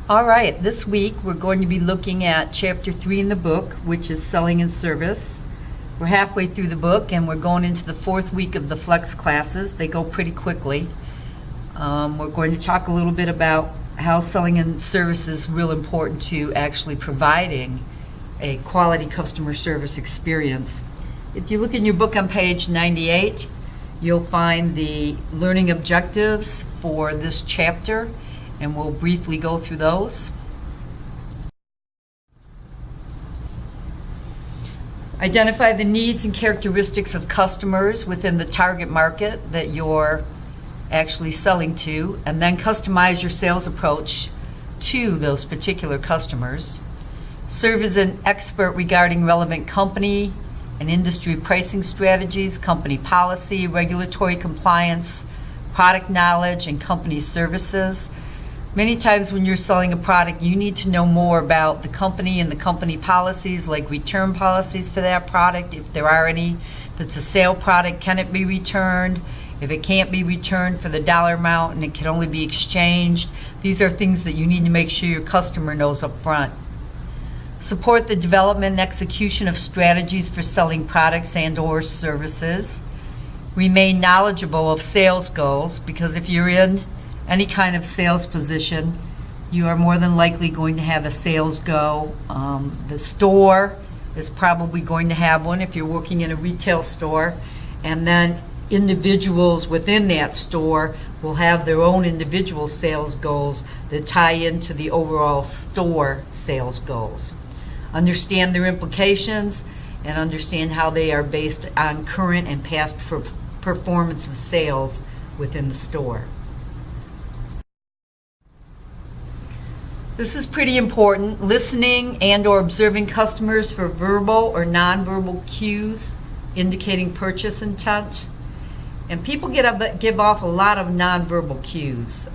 All right, this week we're going to be looking at Chapter 3 in the book, which is Selling and Service. We're halfway through the book and we're going into the 4th week of the Flex classes. They go pretty quickly. We're going to talk a little bit about how selling and service is real important to actually providing a quality customer service experience. If you look in your book on page 98, you'll find the learning objectives for this chapter, and we'll briefly go through those. Identify the needs and characteristics of customers within the target market that you're actually selling to, and then customize your sales approach to those particular customers. Serve as an expert regarding relevant company and industry pricing strategies, company policy, regulatory compliance, product knowledge, and company services. Many times when you're selling a product, you need to know more about the company and the company policies, like return policies for that product, if there are any. If it's a sale product, can it be returned? If it can't be returned for the dollar amount and it can only be exchanged, these are things that you need to make sure your customer knows up front. Support the development and execution of strategies for selling products and/or services. Remain knowledgeable of sales goals, because if you're in any kind of sales position, you are more than likely going to have a sales goal. The store is probably going to have one if you're working in a retail store, and then individuals within that store will have their own individual sales goals that tie into the overall store sales goals. Understand their implications and understand how they are based on current and past performance of sales within the store. This is pretty important. Listening and/or observing customers for verbal or nonverbal cues indicating purchase intent. And people give off a lot of nonverbal cues.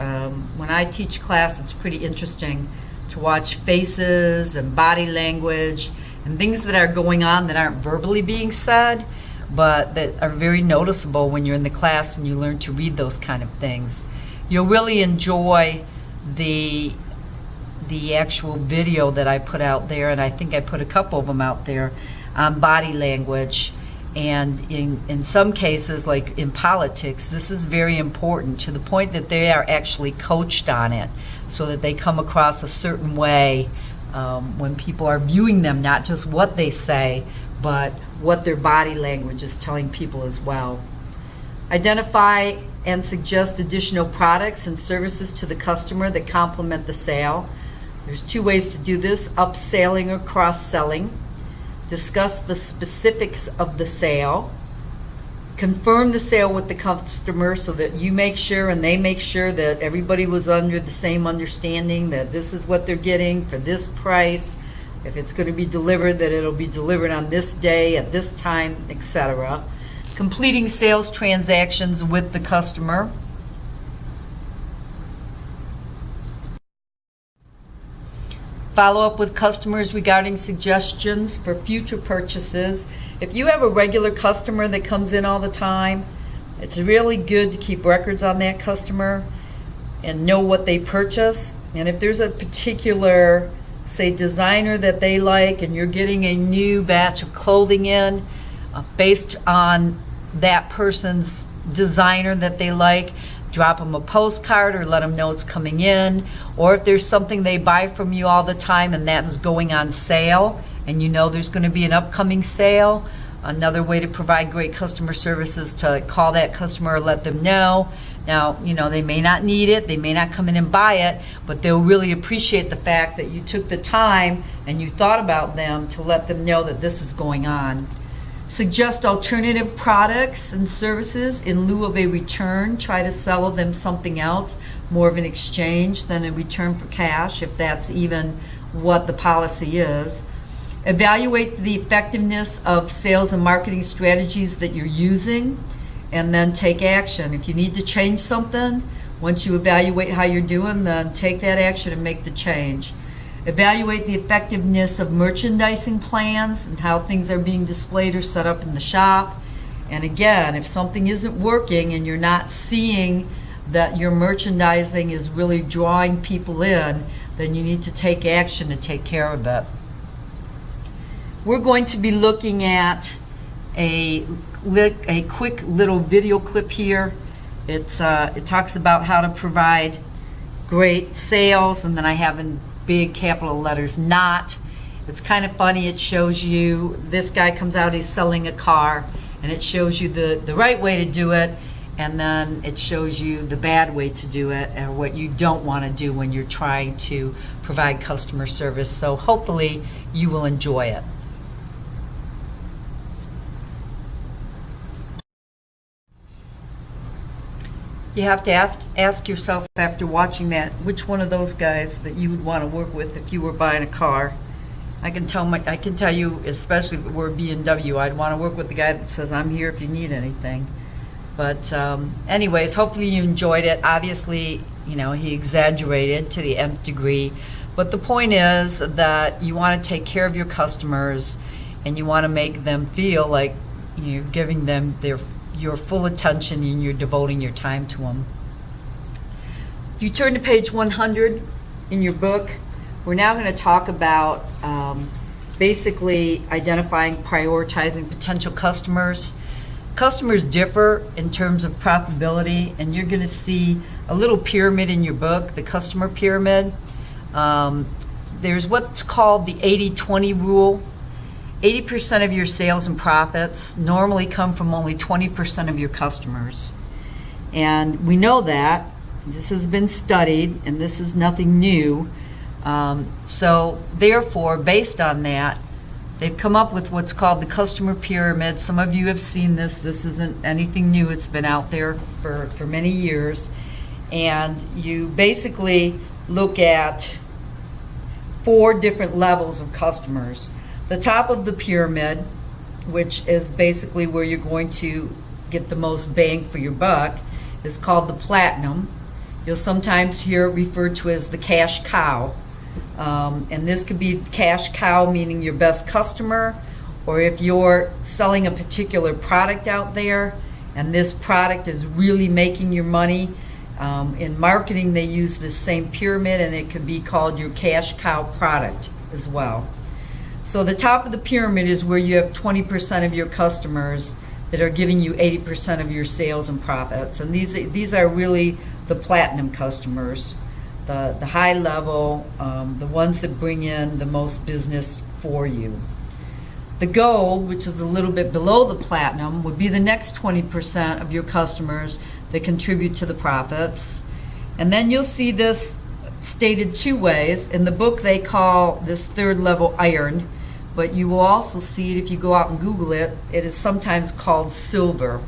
When I teach class, it's pretty interesting to watch faces and body language and things that are going on that aren't verbally being said, but that are very noticeable when you're in the class and you learn to read those kind of things. You'll really enjoy the actual video that I put out there, and I think I put a couple of them out there on body language. And in some cases, like in politics, this is very important to the point that they are actually coached on it so that they come across a certain way when people are viewing them, not just what they say, but what their body language is telling people as well. Identify and suggest additional products and services to the customer that complement the sale. There's 2 ways to do this: upselling or cross-selling. Discuss the specifics of the sale. Confirm the sale with the customer so that you make sure and they make sure that everybody was under the same understanding that this is what they're getting for this price. If it's going to be delivered, that it'll be delivered on this day at this time, etc. Completing sales transactions with the customer. Follow up with customers regarding suggestions for future purchases. If you have a regular customer that comes in all the time, it's really good to keep records on that customer and know what they purchase. And if there's a particular, say, designer that they like and you're getting a new batch of clothing in based on that person's designer that they like, drop them a postcard or let them know it's coming in. Or if there's something they buy from you all the time and that is going on sale and you know there's going to be an upcoming sale, another way to provide great customer service is to call that customer or let them know. Now, they may not need it, they may not come in and buy it, but they'll really appreciate the fact that you took the time and you thought about them to let them know that this is going on. Suggest alternative products and services in lieu of a return. Try to sell them something else, more of an exchange than a return for cash, if that's even what the policy is. Evaluate the effectiveness of sales and marketing strategies that you're using, and then take action. If you need to change something, once you evaluate how you're doing, then take that action and make the change. Evaluate the effectiveness of merchandising plans and how things are being displayed or set up in the shop. And again, if something isn't working and you're not seeing that your merchandising is really drawing people in, then you need to take action to take care of it. We're going to be looking at a quick little video clip here. It talks about how to provide great sales, and then I have in big capital letters, not. It's kind of funny. It shows you, this guy comes out, he's selling a car, and it shows you the right way to do it, and then it shows you the bad way to do it, and what you don't want to do when you're trying to provide customer service. So hopefully you will enjoy it. You have to ask yourself after watching that, which one of those guys that you would want to work with if you were buying a car. I can tell you, especially if it were BMW, I'd want to work with the guy that says, "I'm here if you need anything." But anyways, hopefully you enjoyed it. Obviously, he exaggerated to the nth degree. But the point is that you want to take care of your customers, and you want to make them feel like you're giving them your full attention and you're devoting your time to them. If you turn to page 100 in your book, we're now going to talk about basically identifying, prioritizing potential customers. Customers differ in terms of profitability, and you're going to see a little pyramid in your book, the customer pyramid. There's what's called the 80-20 rule. 80% of your sales and profits normally come from only 20% of your customers. And we know that. This has been studied, and this is nothing new. So therefore, based on that, they've come up with what's called the customer pyramid. Some of you have seen this. This isn't anything new. It's been out there for many years. And you basically look at 4 different levels of customers. The top of the pyramid, which is basically where you're going to get the most bang for your buck, is called the platinum. You'll sometimes hear it referred to as the cash cow. And this could be cash cow, meaning your best customer, or if you're selling a particular product out there and this product is really making your money. In marketing, they use this same pyramid, and it could be called your cash cow product as well. So the top of the pyramid is where you have 20% of your customers that are giving you 80% of your sales and profits. And these are really the platinum customers, the high level, the ones that bring in the most business for you. The gold, which is a little bit below the platinum, would be the next 20% of your customers that contribute to the profits. And then you'll see this stated 2 ways. In the book, they call this third level iron. But you will also see it if you go out and Google it. It is sometimes called silver.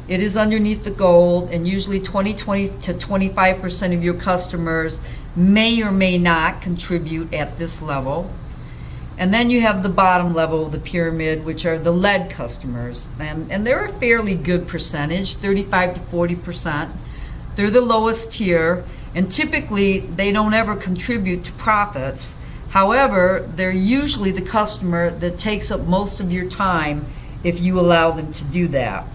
It is underneath the gold, and usually 20 to 25% of your customers may or may not contribute at this level. And then you have the bottom level of the pyramid, which are the lead customers. And they're a fairly good percentage, 35 to 40%. They're the lowest tier, and typically they don't ever contribute to profits. However, they're usually the customer that takes up most of your time if you allow them to do that.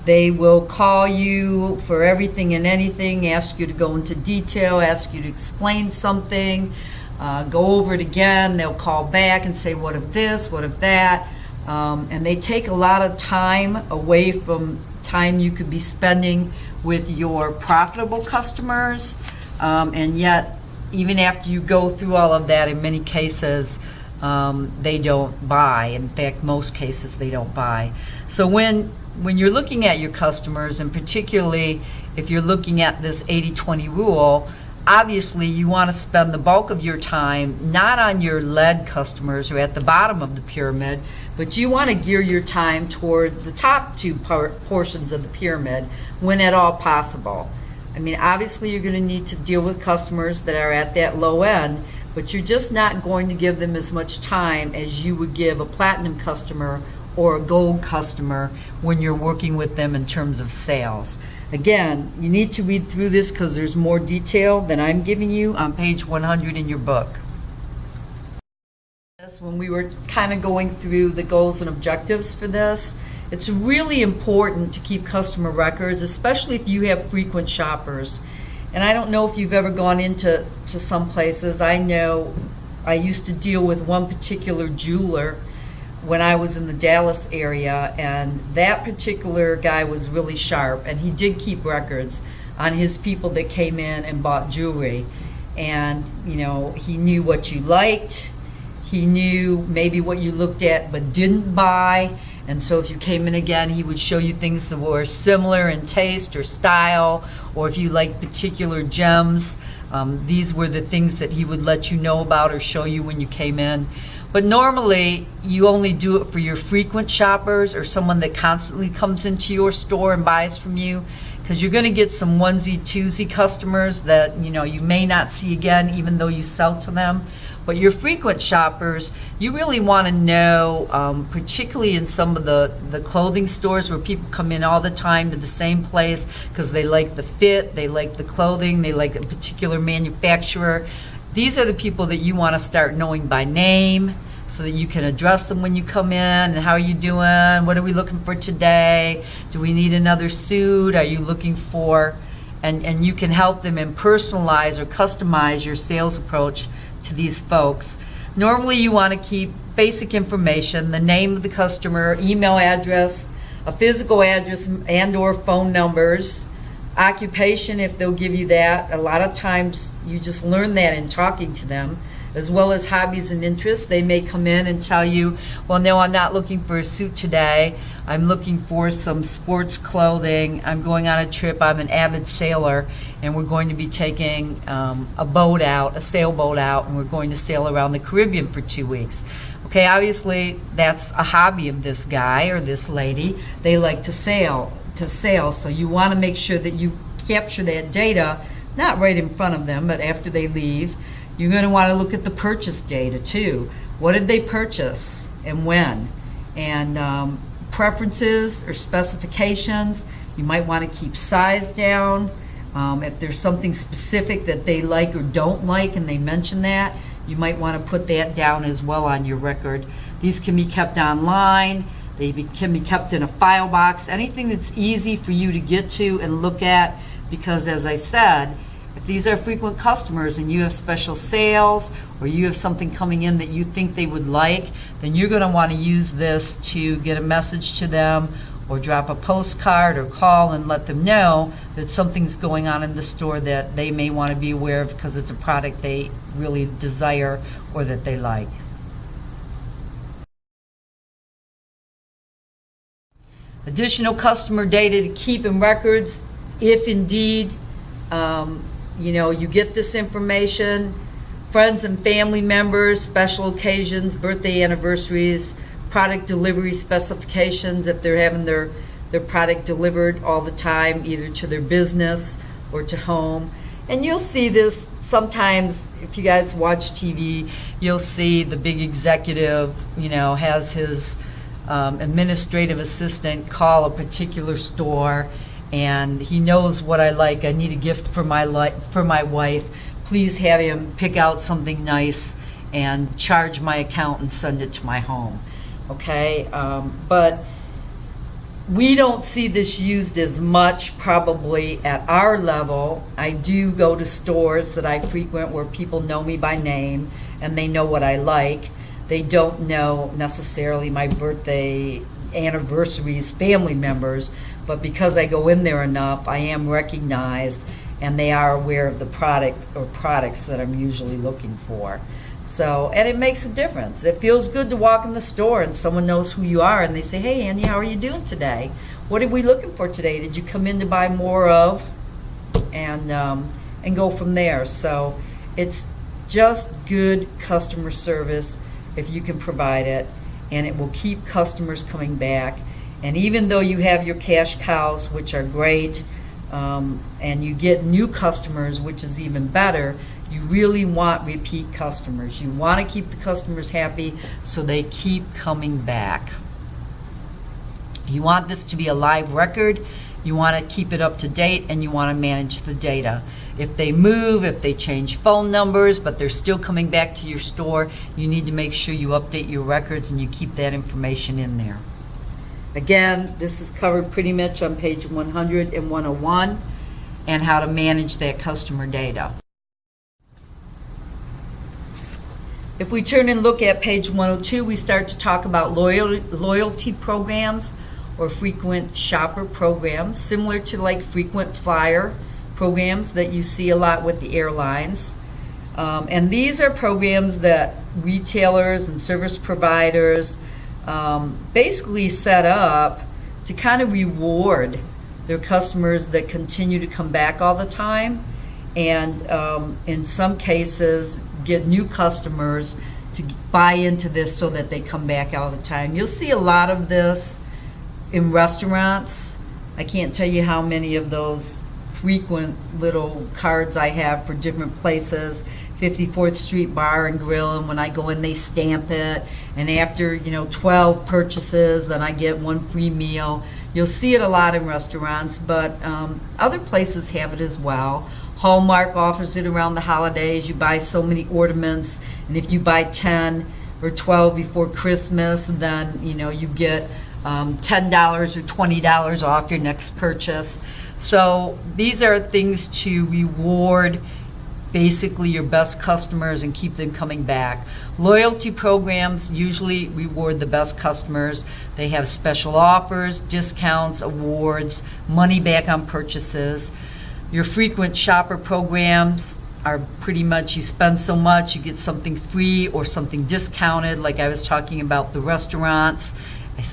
They will call you for everything and anything, ask you to go into detail, ask you to explain something, go over it again. They'll call back and say, what of this, what of that? And they take a lot of time away from time you could be spending with your profitable customers, and yet even after you go through all of that, in many cases, they don't buy. In fact, most cases, they don't buy. So when you're looking at your customers, and particularly if you're looking at this 80-20 rule, obviously you want to spend the bulk of your time not on your lead customers who are at the bottom of the pyramid, but you want to gear your time toward the top 2 portions of the pyramid when at all possible. I mean, obviously you're going to need to deal with customers that are at that low end, but you're just not going to give them as much time as you would give a platinum customer or a gold customer when you're working with them in terms of sales. Again, you need to read through this because there's more detail than I'm giving you on page 100 in your book. When we were kind of going through the goals and objectives for this, it's really important to keep customer records, especially if you have frequent shoppers. And I don't know if you've ever gone into some places. I know I used to deal with one particular jeweler when I was in the Dallas area, and that particular guy was really sharp, and he did keep records on his people that came in and bought jewelry. And he knew what you liked, he knew maybe what you looked at but didn't buy, and so if you came in again, he would show you things that were similar in taste or style, or if you liked particular gems, these were the things that he would let you know about or show you when you came in. But normally, you only do it for your frequent shoppers or someone that constantly comes into your store and buys from you, because you're going to get some onesie, twosie customers that you may not see again, even though you sell to them. But your frequent shoppers, you really want to know, particularly in some of the clothing stores where people come in all the time to the same place because they like the fit, they like the clothing, they like a particular manufacturer. These are the people that you want to start knowing by name so that you can address them when you come in. And how are you doing? What are we looking for today? Do we need another suit? Are you looking for, and you can help them and personalize or customize your sales approach to these folks. Normally you want to keep basic information, the name of the customer, email address, a physical address and or phone numbers, occupation if they'll give you that. A lot of times you just learn that in talking to them, as well as hobbies and interests. They may come in and tell you, well, no, I'm not looking for a suit today. I'm looking for some sports clothing. I'm going on a trip. I'm an avid sailor, and we're going to be taking a boat out, a sailboat out, and we're going to sail around the Caribbean for 2 weeks. Okay, obviously that's a hobby of this guy or this lady. They like to sail, so you want to make sure that you capture that data, not right in front of them, but after they leave. You're going to want to look at the purchase data too. What did they purchase and when? And preferences or specifications. You might want to keep size down. If there's something specific that they like or don't like and they mention that, you might want to put that down as well on your record. These can be kept online. Can be kept in a file box. Anything that's easy for you to get to and look at, because as I said, if these are frequent customers and you have special sales or you have something coming in that you think they would like, then you're going to want to use this to get a message to them or drop a postcard or call and let them know that something's going on in the store that they may want to be aware of because it's a product they really desire or that they like. Additional customer data to keep in records, if indeed you get this information. Friends and family members, special occasions, birthday anniversaries, product delivery specifications if they're having their product delivered all the time, either to their business or to home. And you'll see this sometimes if you guys watch TV. You'll see the big executive has his administrative assistant call a particular store, and he knows what I like. I need a gift for my wife. Please have him pick out something nice and charge my account and send it to my home. Okay, but we don't see this used as much probably at our level. I do go to stores that I frequent where people know me by name and they know what I like. They don't know necessarily my birthday, anniversaries, family members, but because I go in there enough, I am recognized and they are aware of the product or products that I'm usually looking for. So, and it makes a difference. It feels good to walk in the store and someone knows who you are and they say, hey, Andy, how are you doing today? What are we looking for today? Did you come in to buy more of? And go from there. So it's just good customer service if you can provide it, and it will keep customers coming back. And even though you have your cash cows, which are great, and you get new customers, which is even better, you really want repeat customers. You want to keep the customers happy so they keep coming back. You want this to be a live record. You want to keep it up to date, and you want to manage the data. If they move, if they change phone numbers, but they're still coming back to your store, you need to make sure you update your records and you keep that information in there. Again, this is covered pretty much on page 100 and 101. and how to manage that customer data. If we turn and look at page 102, we start to talk about loyalty programs or frequent shopper programs, similar to like frequent flyer programs that you see a lot with the airlines. And these are programs that retailers and service providers basically set up to kind of reward their customers that continue to come back all the time, and in some cases get new customers to buy into this so that they come back all the time. You'll see a lot of this in restaurants. I can't tell you how many of those frequent little cards I have for different places. 54th Street Bar and Grill, and when I go in they stamp it, and after 12 purchases then I get one free meal. You'll see it a lot in restaurants, but other places have it as well. Hallmark offers it around the holidays. You buy so many ornaments, and if you buy 10 or 12 before Christmas, then you get $10 or $20 off your next purchase. So these are things to reward basically your best customers and keep them coming back. Loyalty programs usually reward the best customers. They have special offers, discounts, awards, money back on purchases. Your frequent shopper programs are pretty much you spend so much, you get something free or something discounted, like I was talking about the restaurants.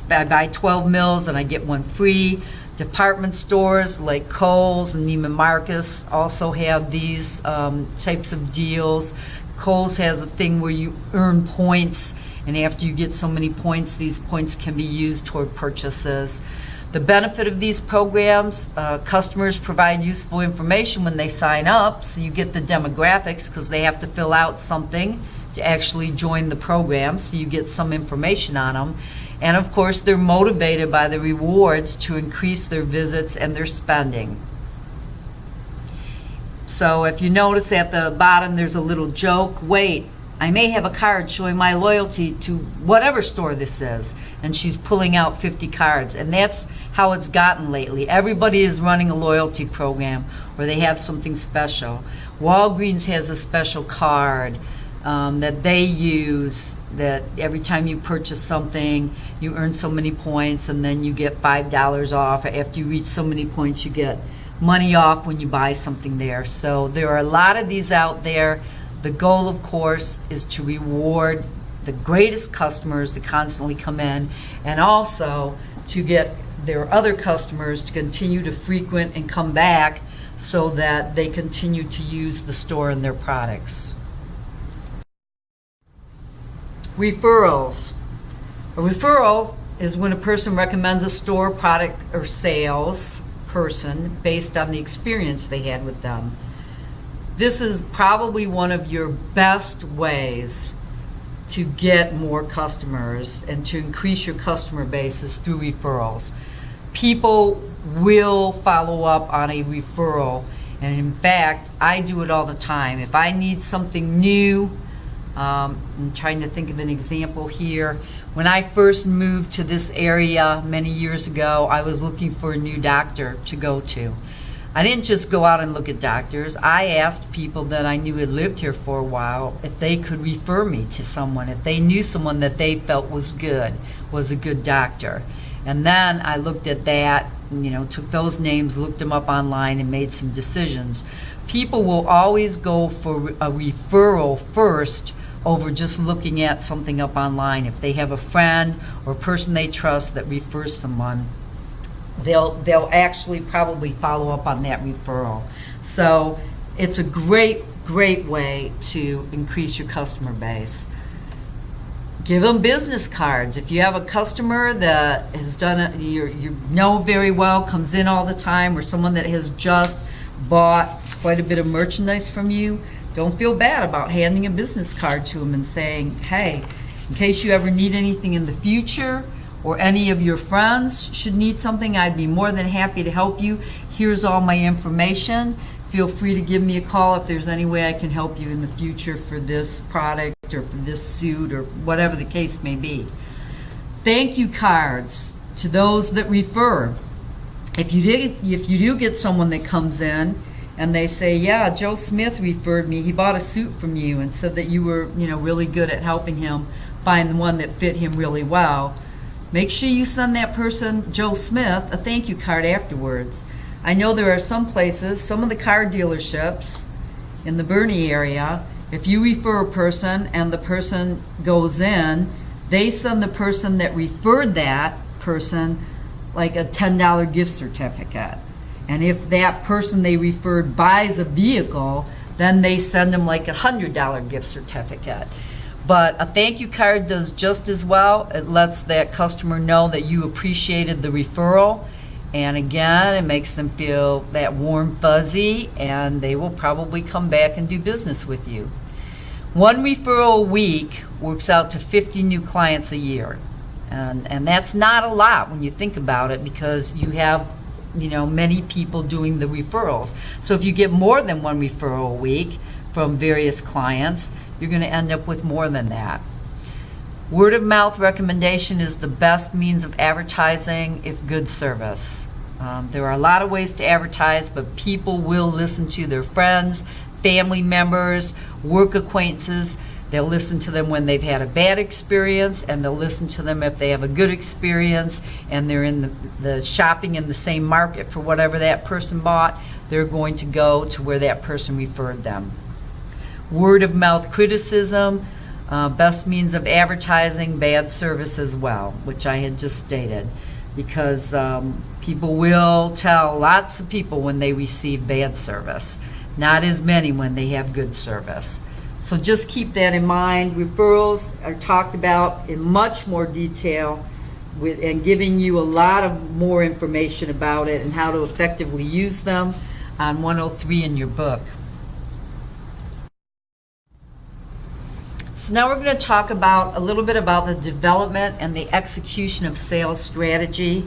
I buy 12 meals and I get one free. Department stores like Kohl's and Neiman Marcus also have these types of deals. Kohl's has a thing where you earn points, and after you get so many points, these points can be used toward purchases. The benefit of these programs, customers provide useful information when they sign up, so you get the demographics because they have to fill out something to actually join the program, so you get some information on them. And of course, they're motivated by the rewards to increase their visits and their spending. So if you notice at the bottom, there's a little joke. Wait, I may have a card showing my loyalty to whatever store this is. And she's pulling out 50 cards. And that's how it's gotten lately. Everybody is running a loyalty program where they have something special. Walgreens has a special card that they use, that every time you purchase something, you earn so many points, and then you get $5 off. After you reach so many points, you get money off when you buy something there. So there are a lot of these out there. The goal, of course, is to reward the greatest customers that constantly come in, and also to get their other customers to continue to frequent and come back so that they continue to use the store and their products. Referrals. A referral is when a person recommends a store, product, or sales person based on the experience they had with them. This is probably one of your best ways to get more customers and to increase your customer base is through referrals. People will follow up on a referral, and in fact, I do it all the time. If I need something new, I'm trying to think of an example here. When I first moved to this area many years ago, I was looking for a new doctor to go to. I didn't just go out and look at doctors. I asked people that I knew had lived here for a while if they could refer me to someone, if they knew someone that they felt was a good doctor. And then I looked at that, took those names, looked them up online, and made some decisions. People will always go for a referral first over just looking at something up online. If they have a friend or a person they trust that refers someone, they'll actually probably follow up on that referral. So it's a great way to increase your customer base. Give them business cards. If you have a customer that has done it, you know very well, comes in all the time, or someone that has just bought quite a bit of merchandise from you, don't feel bad about handing a business card to them and saying, hey, in case you ever need anything in the future, or any of your friends should need something, I'd be more than happy to help you. Here's all my information. Feel free to give me a call if there's any way I can help you in the future for this product or for this suit or whatever the case may be. Thank you cards to those that refer. if you do get someone that comes in and they say, yeah, Joe Smith referred me, he bought a suit from you and said that you were, really good at helping him find the one that fit him really well, make sure you send that person, Joe Smith, a thank you card afterwards. I know there are some places, some of the car dealerships in the Bernie area, if you refer a person and the person goes in, they send the person that referred that person like a $10 gift certificate. And if that person they referred buys a vehicle, then they send them like a $100 gift certificate. But a thank you card does just as well. It lets that customer know that you appreciated the referral. And again, it makes them feel that warm fuzzy, and they will probably come back and do business with you. One referral a week works out to 50 new clients a year. And that's not a lot when you think about it, because you have many people doing the referrals. So if you get more than one referral a week from various clients, you're going to end up with more than that. Word of mouth recommendation is the best means of advertising if good service. There are a lot of ways to advertise, but people will listen to their friends, family members, work acquaintances. They'll listen to them when they've had a bad experience, and they'll listen to them if they have a good experience and they're in the shopping in the same market for whatever that person bought. They're going to go to where that person referred them. Word of mouth criticism, best means of advertising bad service as well, which I had just stated, because people will tell lots of people when they receive bad service, not as many when they have good service. So just keep that in mind. Referrals are talked about in much more detail and giving you a lot of more information about it and how to effectively use them on 103 in your book. So now we're going to talk about a little bit about the development and the execution of sales strategy.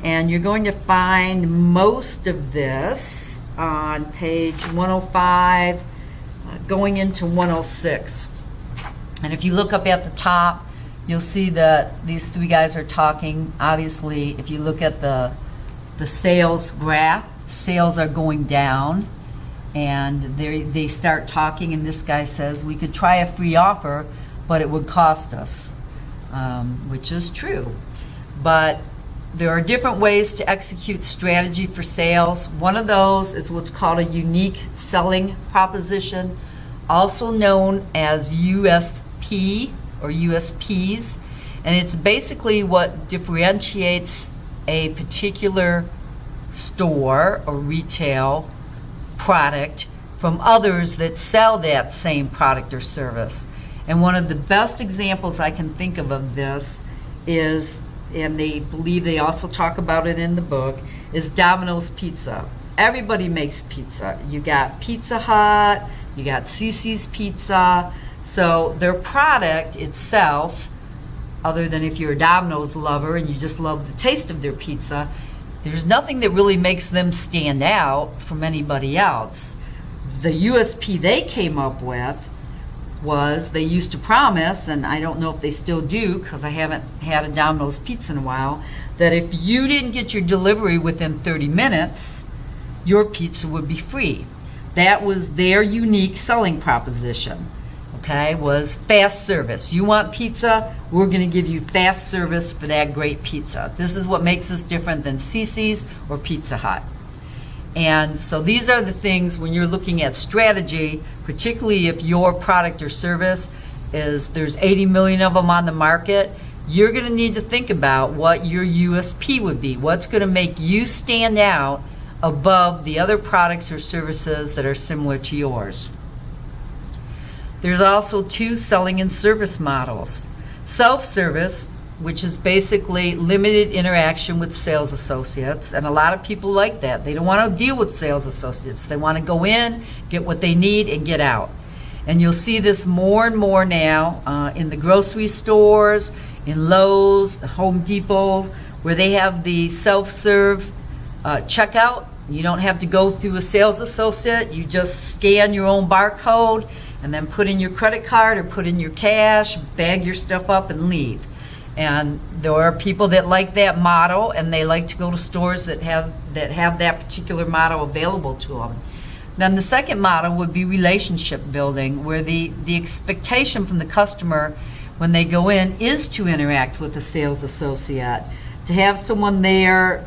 And you're going to find most of this on page 105 going into 106. And if you look up at the top, you'll see that these three guys are talking. Obviously, if you look at the sales graph, sales are going down, and they start talking, and this guy says, we could try a free offer, but it would cost us, which is true. But there are different ways to execute strategy for sales. One of those is what's called a unique selling proposition, also known as USP or USPs. And it's basically what differentiates a particular store or retail product from others that sell that same product or service. And one of the best examples I can think of this is, and they believe they also talk about it in the book, is Domino's Pizza. Everybody makes pizza. You got Pizza Hut, you got CC's Pizza. So their product itself, other than if you're a Domino's lover and you just love the taste of their pizza, there's nothing that really makes them stand out from anybody else. The USP they came up with was they used to promise, and I don't know if they still do because I haven't had a Domino's Pizza in a while, that if you didn't get your delivery within 30 minutes, your pizza would be free. That was their unique selling proposition, okay, was fast service. You want pizza, we're going to give you fast service for that great pizza. This is what makes us different than CC's or Pizza Hut. And so these are the things when you're looking at strategy, particularly if your product or service is, there's 80 million of them on the market, you're going to need to think about what your USP would be. What's going to make you stand out above the other products or services that are similar to yours. There's also two selling and service models. Self-service, which is basically limited interaction with sales associates, and a lot of people like that. They don't want to deal with sales associates. They want to go in, get what they need, and get out. And you'll see this more and more now in the grocery stores, in Lowe's, Home Depot, where they have the self-serve checkout. You don't have to go through a sales associate. You just scan your own barcode and then put in your credit card or put in your cash, bag your stuff up, and leave. And there are people that like that motto, and they like to go to stores that have that particular motto available to them. Then the second model would be relationship building, where the expectation from the customer when they go in is to interact with a sales associate, to have someone there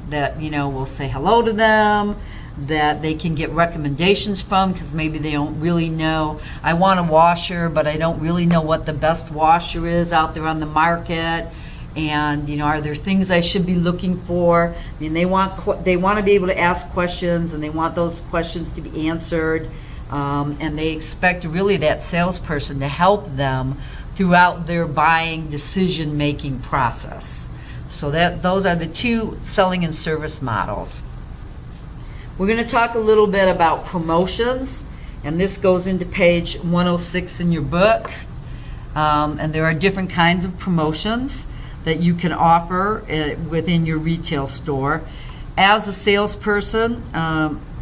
that will say hello to them, that they can get recommendations from, because maybe they don't really know. I want a washer, but I don't really know what the best washer is out there on the market. And are there things I should be looking for? I mean, they want to be able to ask questions, and they want those questions to be answered, and they expect really that salesperson to help them throughout their buying decision-making process. So those are the two selling and service models. We're going to talk a little bit about promotions, and this goes into page 106 in your book. And there are different kinds of promotions that you can offer within your retail store. As a salesperson,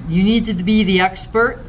you need to be the expert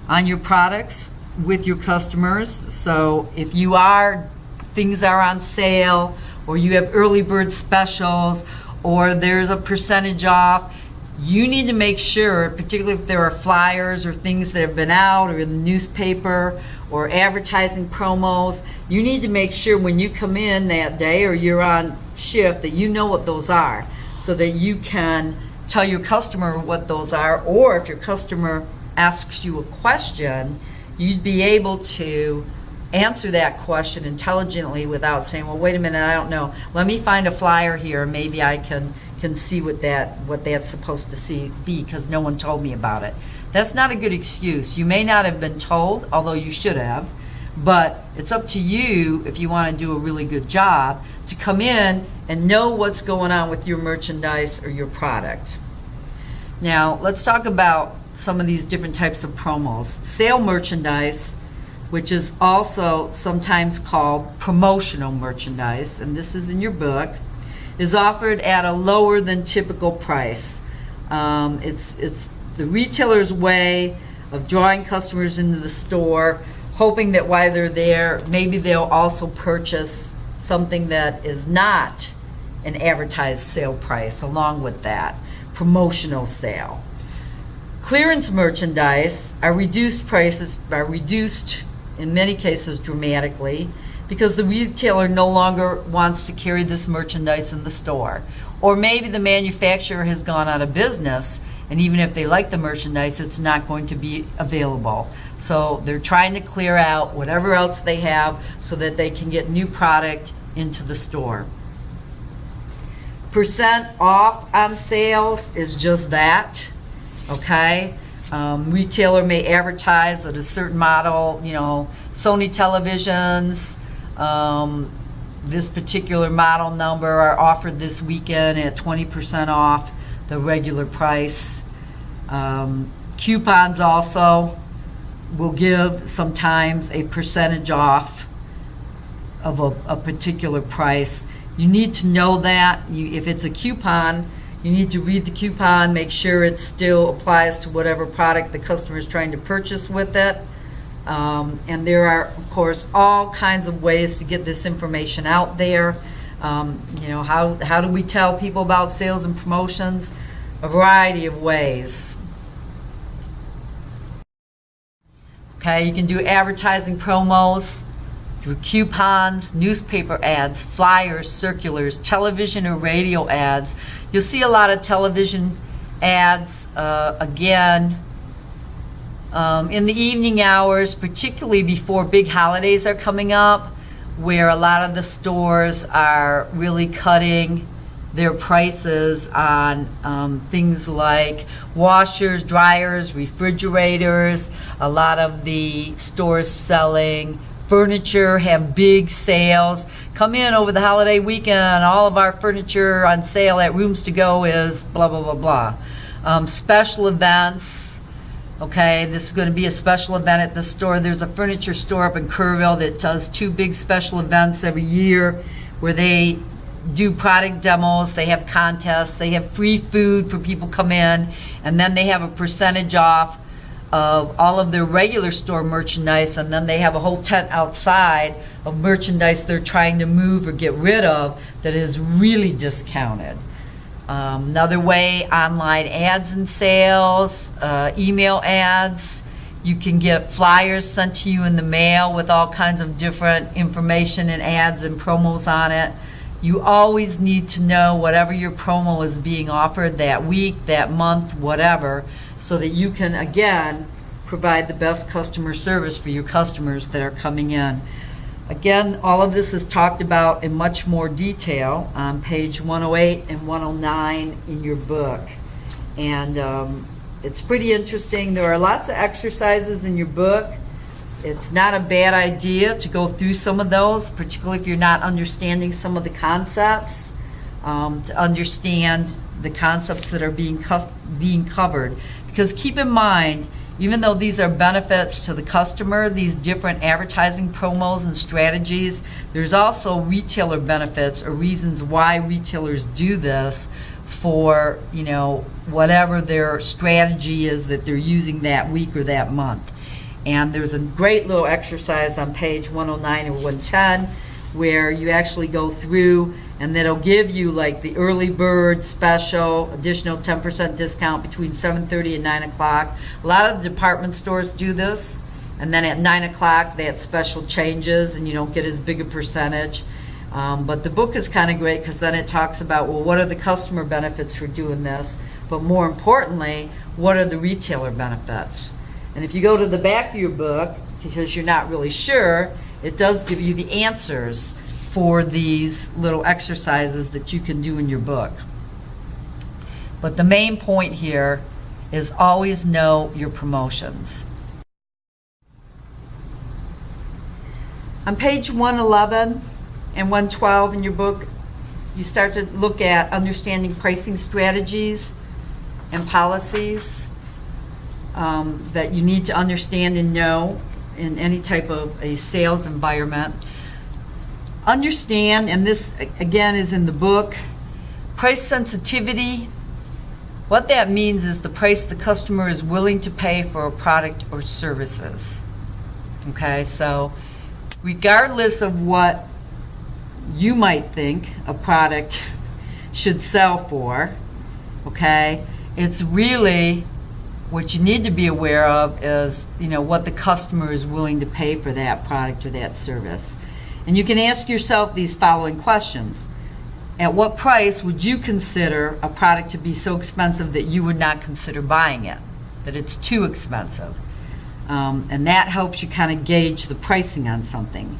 on your products with your customers. So if things are on sale, or you have early bird specials, or there's a percentage off, you need to make sure, particularly if there are flyers or things that have been out or in the newspaper or advertising promos, you need to make sure when you come in that day or you're on shift that you know what those are, so that you can tell your customer what those are. Or if your customer asks you a question, you'd be able to answer that question intelligently without saying, well, wait a minute, I don't know. Let me find a flyer here. Maybe I can see what that's supposed to be, because no one told me about it. That's not a good excuse. You may not have been told, although you should have, but it's up to you, if you want to do a really good job, to come in and know what's going on with your merchandise or your product. Now, let's talk about some of these different types of promos. Sale merchandise, which is also sometimes called promotional merchandise, and this is in your book, is offered at a lower than typical price. It's the retailer's way of drawing customers into the store, hoping that while they're there, maybe they'll also purchase something that is not an advertised sale price along with that promotional sale. Clearance merchandise are reduced in many cases dramatically, because the retailer no longer wants to carry this merchandise in the store. Or maybe the manufacturer has gone out of business, and even if they like the merchandise, it's not going to be available. So they're trying to clear out whatever else they have so that they can get new product into the store. Percent off on sales is just that, okay? Retailer may advertise that a certain model, Sony televisions, this particular model number are offered this weekend at 20% off the regular price. Coupons also will give sometimes a percentage off of a particular price. You need to know that. If it's a coupon, you need to read the coupon, make sure it still applies to whatever product the customer is trying to purchase with it. And there are, of course, all kinds of ways to get this information out there. How do we tell people about sales and promotions? A variety of ways. Okay, you can do advertising promos through coupons, newspaper ads, flyers, circulars, television or radio ads. You'll see a lot of television ads, in the evening hours, particularly before big holidays are coming up, where a lot of the stores are really cutting their prices on things like washers, dryers, refrigerators. A lot of the stores selling furniture have big sales. Come in over the holiday weekend, all of our furniture on sale at Rooms to Go is blah, blah, blah, blah. Special events. Okay, this is going to be a special event at the store. There's a furniture store up in Kerrville that does 2 big special events every year where they do product demos, they have contests, they have free food for people come in, and then they have a percentage off of all of their regular store merchandise, and then they have a whole tent outside of merchandise they're trying to move or get rid of that is really discounted. Another way, online ads and sales, email ads. You can get flyers sent to you in the mail with all kinds of different information and ads and promos on it. You always need to know whatever your promo is being offered that week, that month, whatever, so that you can, again, provide the best customer service for your customers that are coming in. Again, all of this is talked about in much more detail on page 108 and 109 in your book. And it's pretty interesting. There are lots of exercises in your book. It's not a bad idea to go through some of those, particularly if you're not understanding some of the concepts, to understand the concepts that are being covered. Because keep in mind, even though these are benefits to the customer, these different advertising promos and strategies, there's also retailer benefits or reasons why retailers do this for, whatever their strategy is that they're using that week or that month. And there's a great little exercise on page 109 or 110 where you actually go through, and that'll give you like the early bird special, additional 10% discount between 7:30 and 9 o'clock. A lot of the department stores do this, and then at 9 o'clock that special changes and you don't get as big a percentage. But the book is kind of great because then it talks about, well, what are the customer benefits for doing this? But more importantly, what are the retailer benefits? And if you go to the back of your book, because you're not really sure, it does give you the answers for these little exercises that you can do in your book. But the main point here is always know your promotions. On page 111 and 112 in your book, you start to look at understanding pricing strategies and policies that you need to understand and know in any type of a sales environment. Understand, and this again is in the book, price sensitivity. What that means is the price the customer is willing to pay for a product or services. Okay, so regardless of what you might think a product should sell for, okay, it's really what you need to be aware of is, what the customer is willing to pay for that product or that service. And you can ask yourself these following questions. At what price would you consider a product to be so expensive that you would not consider buying it, that it's too expensive? And that helps you kind of gauge the pricing on something.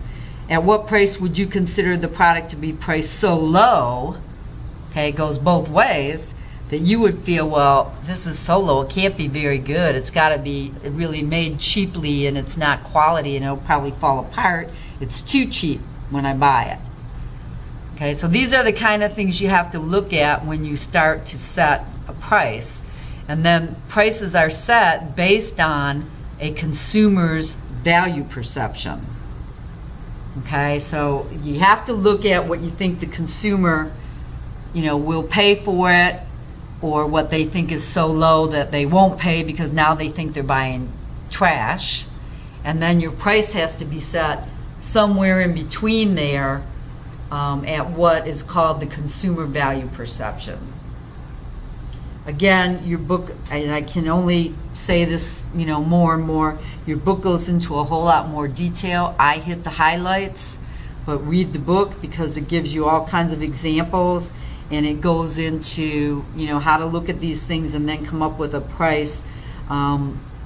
At what price would you consider the product to be priced so low, okay, it goes both ways, that you would feel, well, this is so low, it can't be very good. It's got to be really made cheaply and it's not quality and it'll probably fall apart. It's too cheap when I buy it. Okay, so these are the kind of things you have to look at when you start to set a price. And then prices are set based on a consumer's value perception. Okay, so you have to look at what you think the consumer, will pay for it, or what they think is so low that they won't pay because now they think they're buying trash. And then your price has to be set somewhere in between there at what is called the consumer value perception. Again, your book, and I can only say this, more and more, your book goes into a whole lot more detail. I hit the highlights, but read the book because it gives you all kinds of examples, and it goes into, how to look at these things and then come up with a price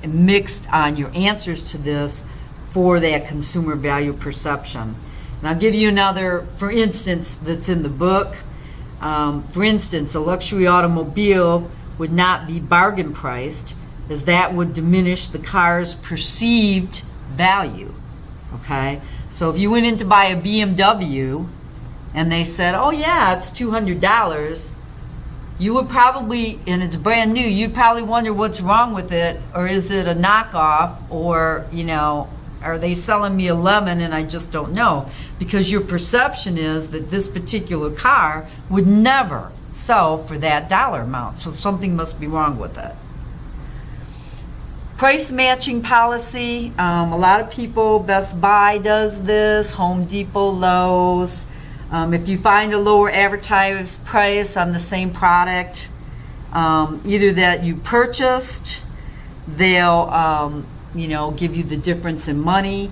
mixed on your answers to this for that consumer value perception. And I'll give you another, for instance, that's in the book. For instance, a luxury automobile would not be bargain priced, as that would diminish the car's perceived value. Okay? So if you went in to buy a BMW and they said, oh yeah, it's $200, you would probably, and it's brand new, you'd probably wonder what's wrong with it, or is it a knockoff, or, are they selling me a lemon and I just don't know? Because your perception is that this particular car would never sell for that dollar amount, so something must be wrong with it. Price matching policy, a lot of people, Best Buy does this, Home Depot, Lowe's. If you find a lower advertised price on the same product, either that you purchased, they'll give you the difference in money,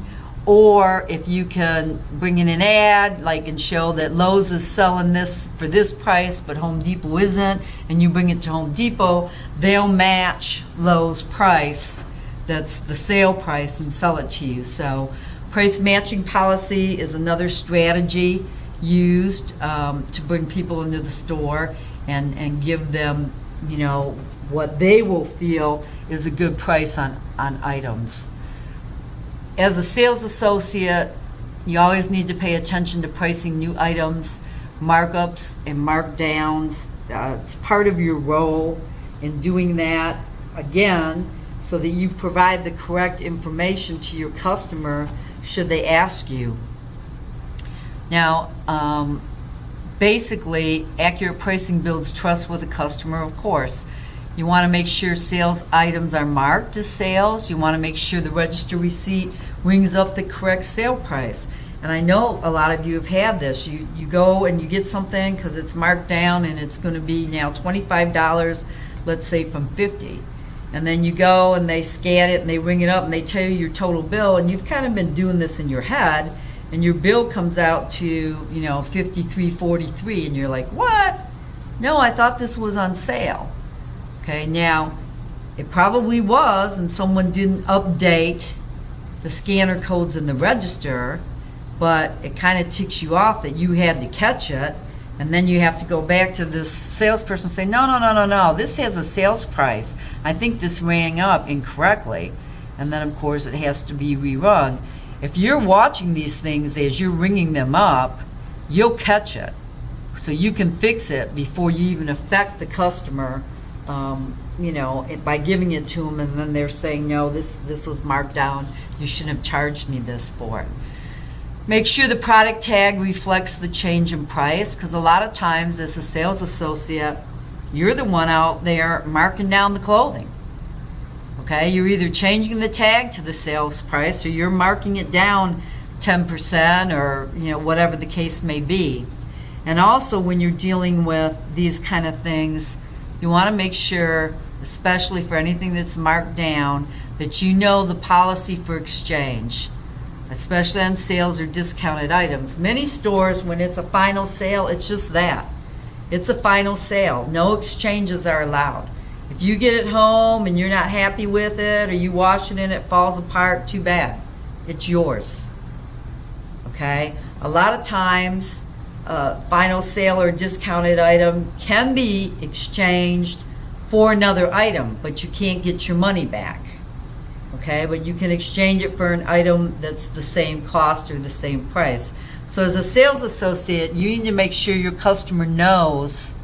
or if you can bring in an ad and show that Lowe's is selling this for this price but Home Depot isn't, and you bring it to Home Depot, they'll match Lowe's price, that's the sale price, and sell it to you. So price matching policy is another strategy used to bring people into the store and give them what they will feel is a good price on items. As a sales associate, you always need to pay attention to pricing new items, markups and markdowns. It's part of your role in doing that, again, so that you provide the correct information to your customer should they ask you. Now, basically, accurate pricing builds trust with the customer, of course. You want to make sure sales items are marked as sales. You want to make sure the register receipt rings up the correct sale price. And I know a lot of you have had this. You go and you get something because it's marked down and it's going to be now $25, let's say from $50. And then you go and they scan it and they ring it up and they tell you your total bill, and you've kind of been doing this in your head, and your bill comes out to $53.43, and you're like, what? No, I thought this was on sale. Okay, now it probably was, and someone didn't update the scanner codes in the register, but it kind of ticks you off that you had to catch it, and then you have to go back to this salesperson and say, no, this has a sales price. I think this rang up incorrectly. And then, of course, it has to be rerun. If you're watching these things as you're ringing them up, you'll catch it. So you can fix it before you even affect the customer, by giving it to them, and then they're saying, no, this was marked down. You shouldn't have charged me this for it. Make sure the product tag reflects the change in price, because a lot of times as a sales associate, you're the one out there marking down the clothing. Okay, you're either changing the tag to the sales price or you're marking it down 10% or whatever the case may be. And also when you're dealing with these kind of things, you want to make sure, especially for anything that's marked down, that you know the policy for exchange, especially on sales or discounted items. Many stores, when it's a final sale, it's just that. It's a final sale. No exchanges are allowed. If you get it home and you're not happy with it, or you wash it and it falls apart, too bad. It's yours. Okay? A lot of times, final sale or discounted item can be exchanged for another item, but you can't get your money back. Okay? But you can exchange it for an item that's the same cost or the same price. So as a sales associate, you need to make sure your customer knows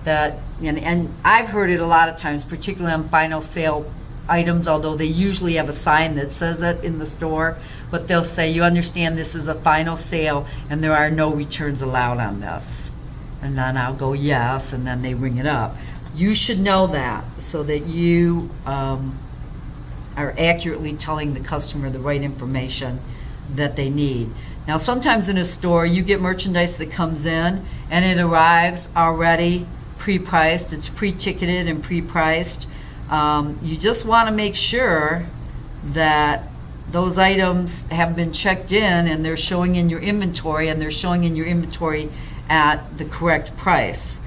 that, and I've heard it a lot of times, particularly on final sale items, although they usually have a sign that says it in the store, but they'll say, you understand this is a final sale and there are no returns allowed on this. And then I'll go, yes, and then they ring it up. You should know that so that you are accurately telling the customer the right information that they need. Now, sometimes in a store, you get merchandise that comes in and it arrives already pre-priced. It's pre-ticketed and pre-priced. You just want to make sure that those items have been checked in and they're showing in your inventory, and they're showing in your inventory at the correct price.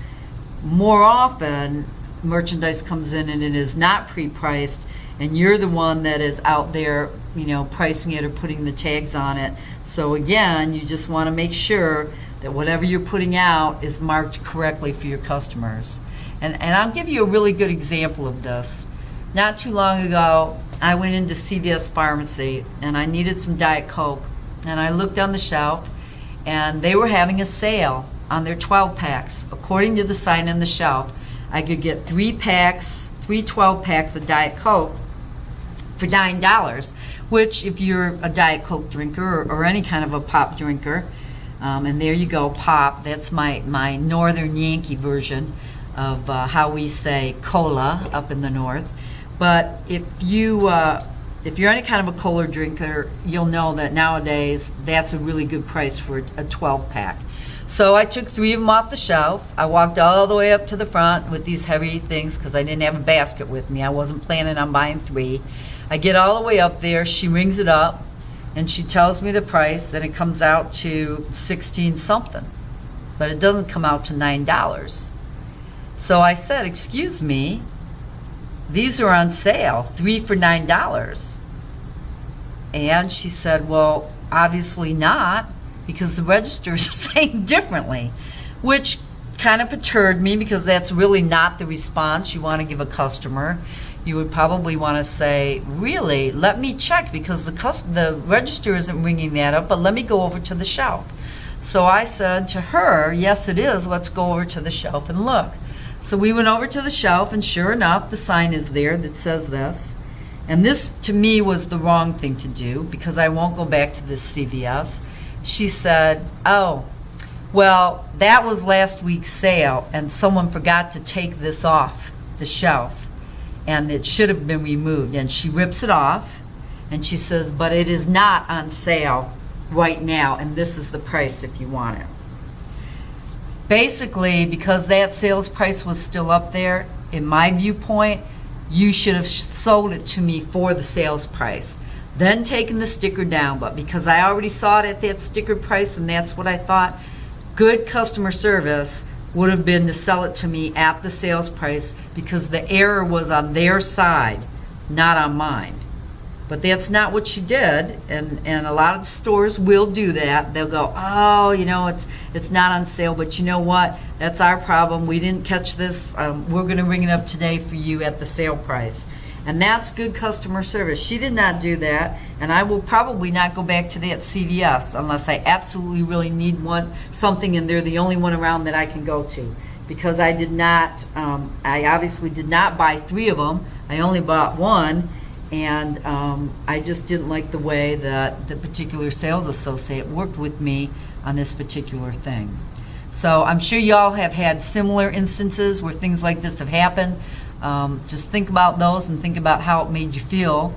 More often, merchandise comes in and it is not pre-priced, and you're the one that is out there, pricing it or putting the tags on it. So again, you just want to make sure that whatever you're putting out is marked correctly for your customers. And I'll give you a really good example of this. Not too long ago, I went into CVS Pharmacy and I needed some Diet Coke. And I looked on the shelf and they were having a sale on their 12 packs. According to the sign on the shelf, I could get 3 12 packs of Diet Coke for $9, which if you're a Diet Coke drinker or any kind of a pop drinker, and there you go, pop, that's my northern Yankee version of how we say cola up in the north. But if you're any kind of a cola drinker, you'll know that nowadays that's a really good price for a 12-pack. So I took 3 of them off the shelf. I walked all the way up to the front with these heavy things because I didn't have a basket with me. I wasn't planning on buying 3. I get all the way up there. She rings it up, and she tells me the price, and it comes out to 16 something. But it doesn't come out to $9. So I said, excuse me, these are on sale, 3 for $9. And she said, well, obviously not, because the register is saying differently, which kind of perturbed me because that's really not the response you want to give a customer. You would probably want to say, really, let me check, because the register isn't ringing that up, but let me go over to the shelf. So I said to her, yes, it is. Let's go over to the shelf and look. So we went over to the shelf, and sure enough, the sign is there that says this. And this, to me, was the wrong thing to do, because I won't go back to this CVS. She said, oh, well, that was last week's sale, and someone forgot to take this off the shelf, and it should have been removed. And she rips it off, and she says, but it is not on sale right now, and this is the price if you want it. Basically, because that sales price was still up there, in my viewpoint, you should have sold it to me for the sales price, then taken the sticker down. But because I already saw it at that sticker price, and that's what I thought, good customer service would have been to sell it to me at the sales price, because the error was on their side, not on mine. But that's not what she did, and a lot of the stores will do that. They'll go, oh, it's not on sale, but you know what? That's our problem. We didn't catch this. We're going to ring it up today for you at the sale price. And that's good customer service. She did not do that, and I will probably not go back to that CVS unless I absolutely really need something, and they're the only one around that I can go to. Because I did not, I obviously did not buy 3 of them. I only bought 1. And I just didn't like the way that the particular sales associate worked with me on this particular thing. So I'm sure y'all have had similar instances where things like this have happened. Just think about those and think about how it made you feel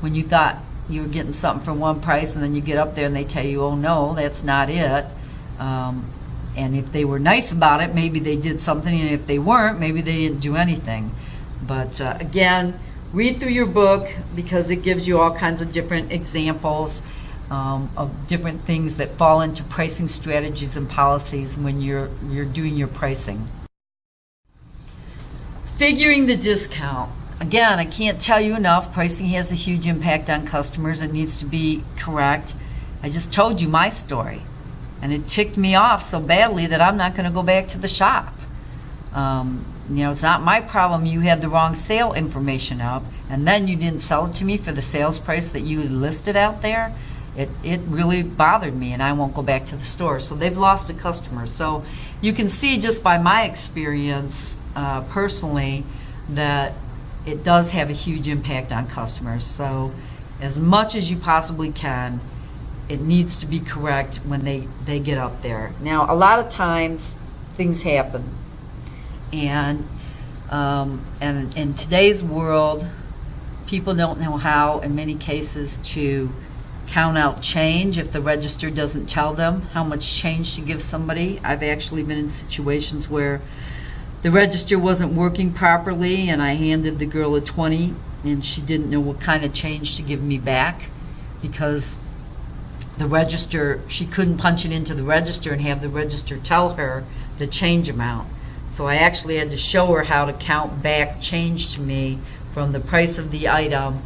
when you thought you were getting something for one price, and then you get up there and they tell you, oh no, that's not it. And if they were nice about it, maybe they did something, and if they weren't, maybe they didn't do anything. But again, read through your book, because it gives you all kinds of different examples of different things that fall into pricing strategies and policies when you're doing your pricing. Figuring the discount. Again, I can't tell you enough, pricing has a huge impact on customers. It needs to be correct. I just told you my story, and it ticked me off so badly that I'm not going to go back to the shop. It's not my problem you had the wrong sale information up, and then you didn't sell it to me for the sales price that you listed out there. It really bothered me, and I won't go back to the store. So they've lost a customer. So you can see just by my experience personally that it does have a huge impact on customers. So as much as you possibly can, it needs to be correct when they get up there. Now, a lot of times things happen. And in today's world, people don't know how, in many cases, to count out change if the register doesn't tell them how much change to give somebody. I've actually been in situations where the register wasn't working properly, and I handed the girl a 20, and she didn't know what kind of change to give me back, because the register, she couldn't punch it into the register and have the register tell her the change amount. So I actually had to show her how to count back change to me from the price of the item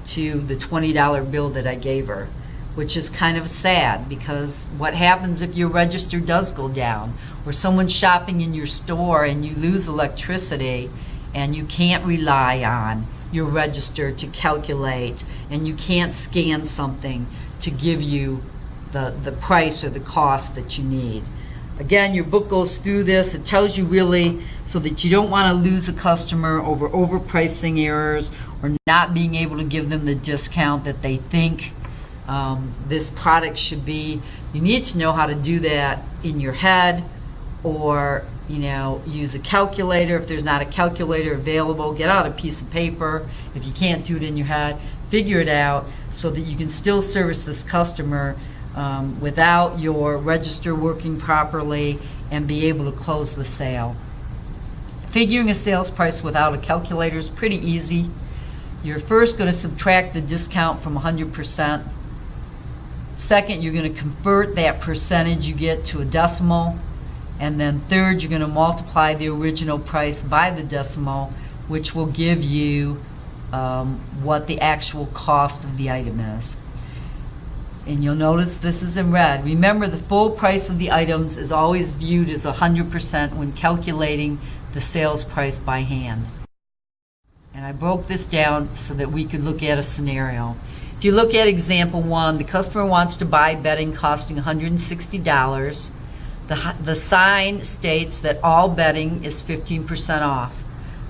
to the $20 bill that I gave her, which is kind of sad, because what happens if your register does go down, or someone's shopping in your store and you lose electricity and you can't rely on your register to calculate, and you can't scan something to give you the price or the cost that you need. Again, your book goes through this. It tells you really so that you don't want to lose a customer over overpricing errors or not being able to give them the discount that they think this product should be. You need to know how to do that in your head or use a calculator. If there's not a calculator available, get out a piece of paper. If you can't do it in your head, figure it out so that you can still service this customer without your register working properly and be able to close the sale. Figuring a sales price without a calculator is pretty easy. You're first going to subtract the discount from 100%. Second, you're going to convert that percentage you get to a decimal. And then third, you're going to multiply the original price by the decimal, which will give you what the actual cost of the item is. And you'll notice this is in red. Remember, the full price of the items is always viewed as 100% when calculating the sales price by hand. And I broke this down so that we could look at a scenario. If you look at example 1, the customer wants to buy bedding costing $160. The sign states that all bedding is 15% off.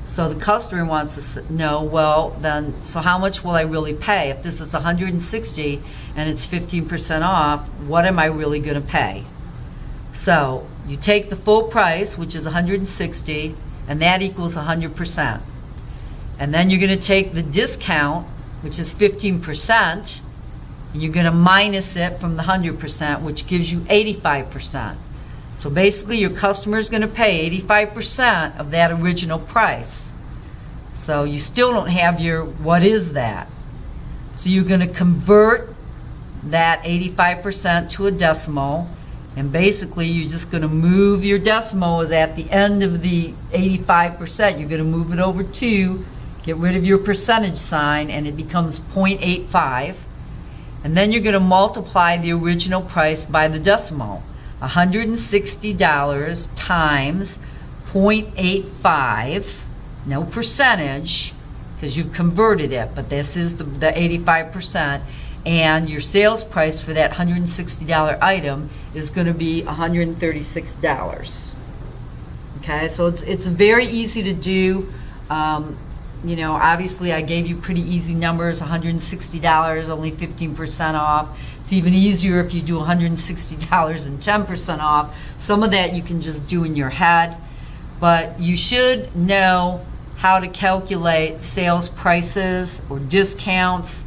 So the customer wants to know, well, then, so how much will I really pay? If this is $160 and it's 15% off, what am I really going to pay? So you take the full price, which is $160, and that equals 100%. And then you're going to take the discount, which is 15%, and you're going to minus it from the 100%, which gives you 85%. So basically, your customer is going to pay 85% of that original price. So you still don't have your what is that. So you're going to convert that 85% to a decimal, and basically you're just going to move your decimal is at the end of the 85%. You're going to move it over 2, get rid of your percentage sign, and it becomes 0.85. And then you're going to multiply the original price by the decimal. $160 times 0.85, no percentage, because you've converted it, but this is the 85%, and your sales price for that $160 item is going to be $136. Okay, so it's very easy to do. Obviously I gave you pretty easy numbers, $160, only 15% off. It's even easier if you do $160 and 10% off. Some of that you can just do in your head, but you should know how to calculate sales prices or discounts,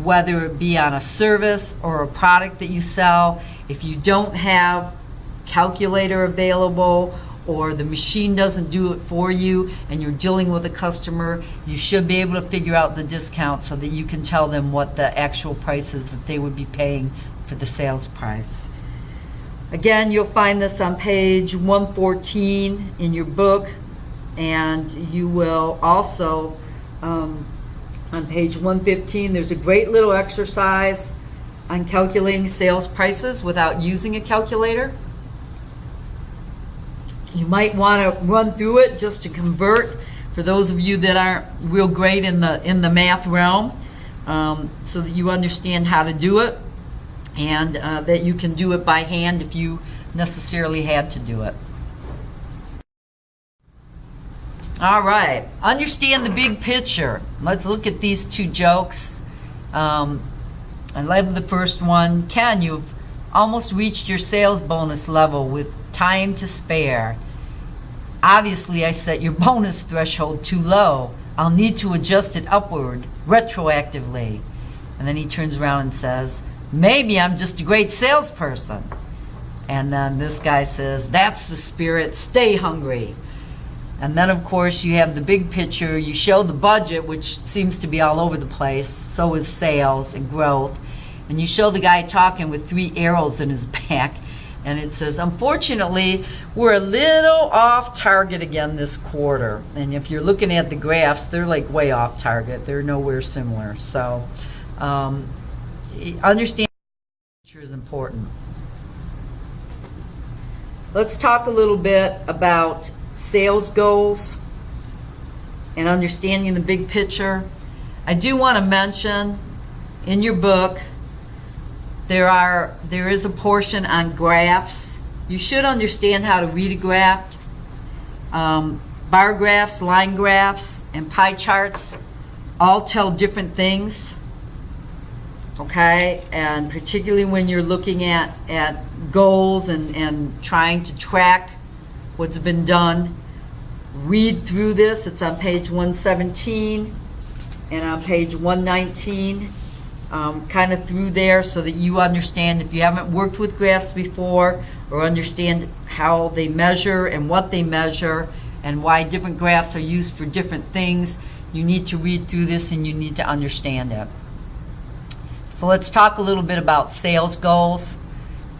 whether it be on a service or a product that you sell. If you don't have calculator available, or the machine doesn't do it for you and you're dealing with a customer, you should be able to figure out the discount so that you can tell them what the actual price is that they would be paying for the sales price. Again, you'll find this on page 114 in your book, and you will also, on page 115, there's a great little exercise on calculating sales prices without using a calculator. You might want to run through it just to convert for those of you that aren't real great in the math realm, so that you understand how to do it, and that you can do it by hand if you necessarily had to do it. All right, understand the big picture. Let's look at these 2 jokes. I love the first one. Ken, you've almost reached your sales bonus level with time to spare. Obviously, I set your bonus threshold too low. I'll need to adjust it upward retroactively. And then he turns around and says, maybe I'm just a great salesperson. And then this guy says, that's the spirit, stay hungry. And then, of course, you have the big picture. You show the budget, which seems to be all over the place. So is sales and growth. And you show the guy talking with 3 arrows in his back. And it says, unfortunately, we're a little off target again this quarter. And if you're looking at the graphs, they're like way off target. They're nowhere similar. So understand the picture is important. Let's talk a little bit about sales goals and understanding the big picture. I do want to mention in your book, there is a portion on graphs. You should understand how to read a graph. Bar graphs, line graphs, and pie charts all tell different things. Okay, and particularly when you're looking at goals and trying to track what's been done. Read through this. It's on page 117 and on page 119, kind of through there, so that you understand, if you haven't worked with graphs before, or understand how they measure and what they measure and why different graphs are used for different things, you need to read through this and you need to understand it. So let's talk a little bit about sales goals.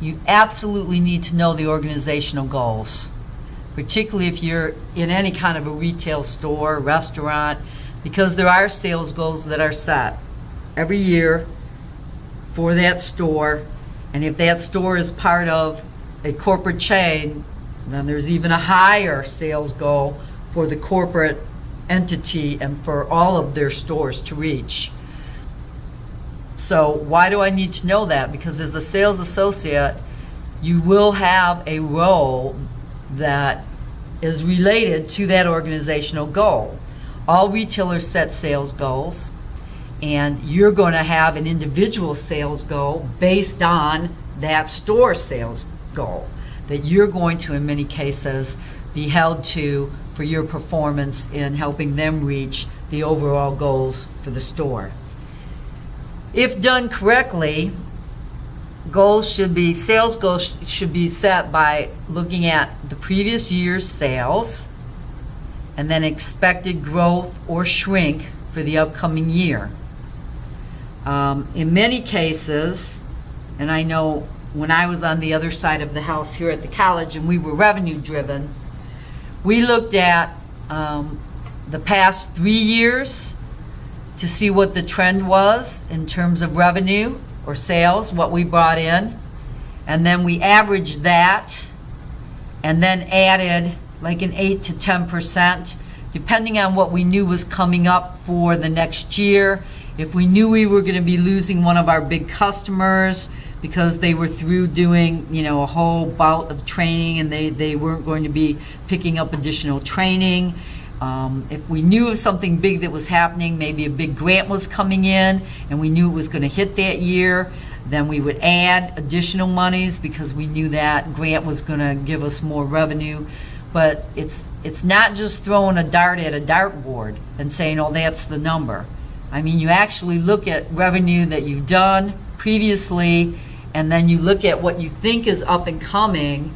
You absolutely need to know the organizational goals, particularly if you're in any kind of a retail store, restaurant, because there are sales goals that are set every year for that store. And if that store is part of a corporate chain, then there's even a higher sales goal for the corporate entity and for all of their stores to reach. So why do I need to know that? Because as a sales associate, you will have a role that is related to that organizational goal. All retailers set sales goals, and you're going to have an individual sales goal based on that store sales goal that you're going to, in many cases, be held to for your performance in helping them reach the overall goals for the store. If done correctly, sales goals should be set by looking at the previous year's sales and then expected growth or shrink for the upcoming year. In many cases, and I know when I was on the other side of the house here at the college and we were revenue driven, we looked at the past 3 years to see what the trend was in terms of revenue or sales, what we brought in, and then we averaged that and then added like an 8 to 10%, depending on what we knew was coming up for the next year. If we knew we were going to be losing one of our big customers because they were through doing, a whole bout of training and they weren't going to be picking up additional training. If we knew of something big that was happening, maybe a big grant was coming in and we knew it was going to hit that year, then we would add additional monies because we knew that grant was going to give us more revenue. But it's not just throwing a dart at a dartboard and saying, oh, that's the number. I mean, you actually look at revenue that you've done previously, and then you look at what you think is up and coming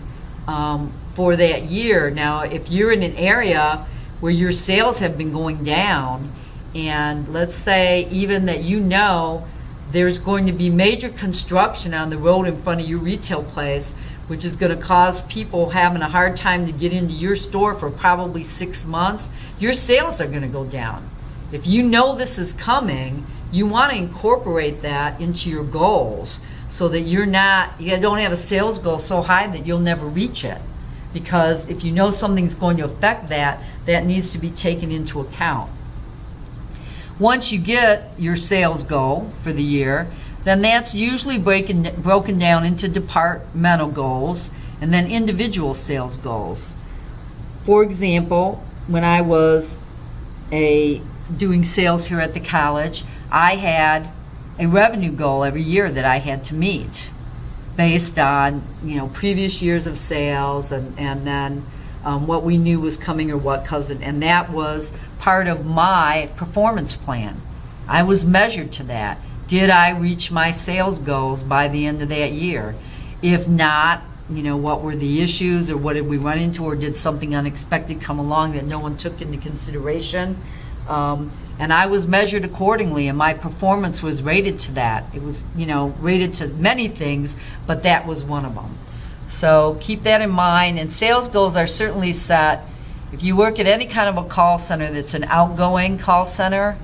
for that year. Now, if you're in an area where your sales have been going down, and let's say even that there's going to be major construction on the road in front of your retail place, which is going to cause people having a hard time to get into your store for probably 6 months, your sales are going to go down. If you know this is coming, you want to incorporate that into your goals so that you don't have a sales goal so high that you'll never reach it. Because if you know something's going to affect that needs to be taken into account. Once you get your sales goal for the year, then that's usually broken down into departmental goals and then individual sales goals. For example, when I was doing sales here at the college, I had a revenue goal every year that I had to meet based on previous years of sales and then what we knew was coming or what cousin, and that was part of my performance plan. I was measured to that. Did I reach my sales goals by the end of that year? If not, what were the issues, or what did we run into, or did something unexpected come along that no one took into consideration? And I was measured accordingly, and my performance was rated to that. It was, rated to many things, but that was one of them. So keep that in mind, and sales goals are certainly set. If you work at any kind of a call center that's an outgoing call center,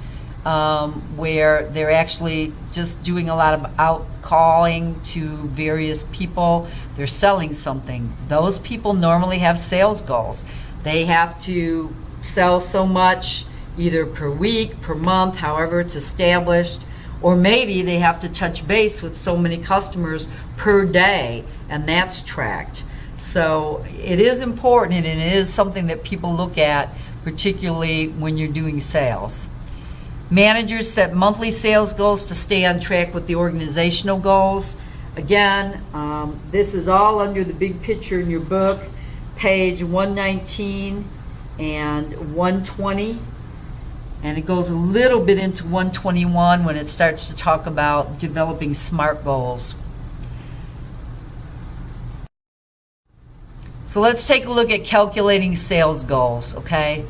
where they're actually just doing a lot of out calling to various people, they're selling something. Those people normally have sales goals. They have to sell so much either per week, per month, however it's established, or maybe they have to touch base with so many customers per day, and that's tracked. So it is important, and it is something that people look at, particularly when you're doing sales. Managers set monthly sales goals to stay on track with the organizational goals. Again, this is all under the big picture in your book. page 119 and 120, and it goes a little bit into 121 when it starts to talk about developing SMART goals. So let's take a look at calculating sales goals, okay?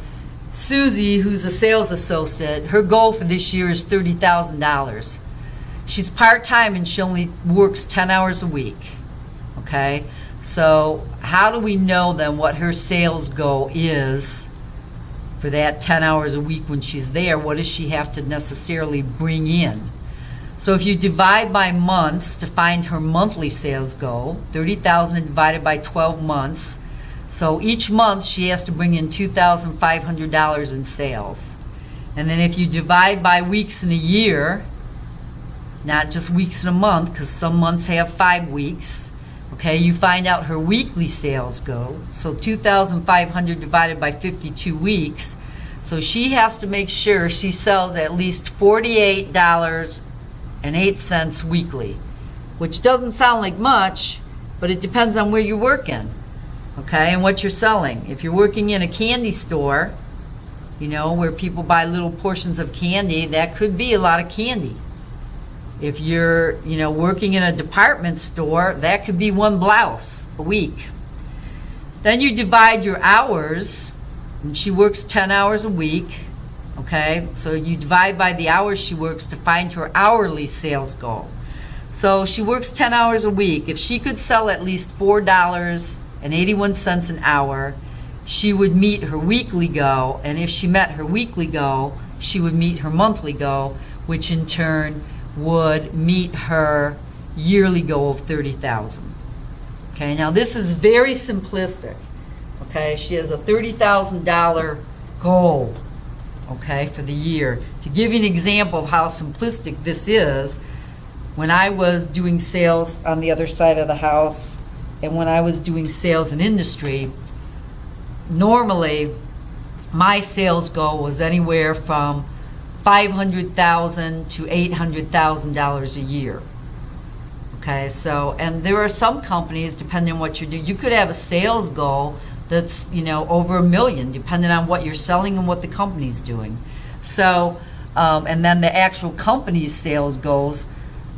Susie, who's a sales associate, her goal for this year is $30,000. She's part-time and she only works 10 hours a week, okay? So how do we know then what her sales goal is for that 10 hours a week when she's there? What does she have to necessarily bring in? So if you divide by months to find her monthly sales goal, 30,000 divided by 12 months, so each month she has to bring in $2,500 in sales. And then if you divide by weeks in a year, not just weeks in a month, because some months have 5 weeks, okay, you find out her weekly sales goal. So 2,500 divided by 52 weeks. So she has to make sure she sells at least $48.08 weekly, which doesn't sound like much, but it depends on where you're working, okay, and what you're selling. If you're working in a candy store, you know, where people buy little portions of candy, that could be a lot of candy. If you're, you know, working in a department store, that could be one blouse a week. Then you divide your hours, and she works 10 hours a week, okay? So you divide by the hours she works to find her hourly sales goal. So she works 10 hours a week. If she could sell at least $4.81 an hour, she would meet her weekly goal, and if she met her weekly goal, she would meet her monthly goal, which in turn would meet her yearly goal of $30,000. Okay, now this is very simplistic. Okay, she has a $30,000 goal, okay, for the year. To give you an example of how simplistic this is, when I was doing sales on the other side of the house and when I was doing sales in industry, normally my sales goal was anywhere from $500,000 to $800,000 a year. Okay, so, and there are some companies, depending on what you do, you could have a sales goal that's, you know, over $1 million, depending on what you're selling and what the company's doing. So, and then the actual company's sales goals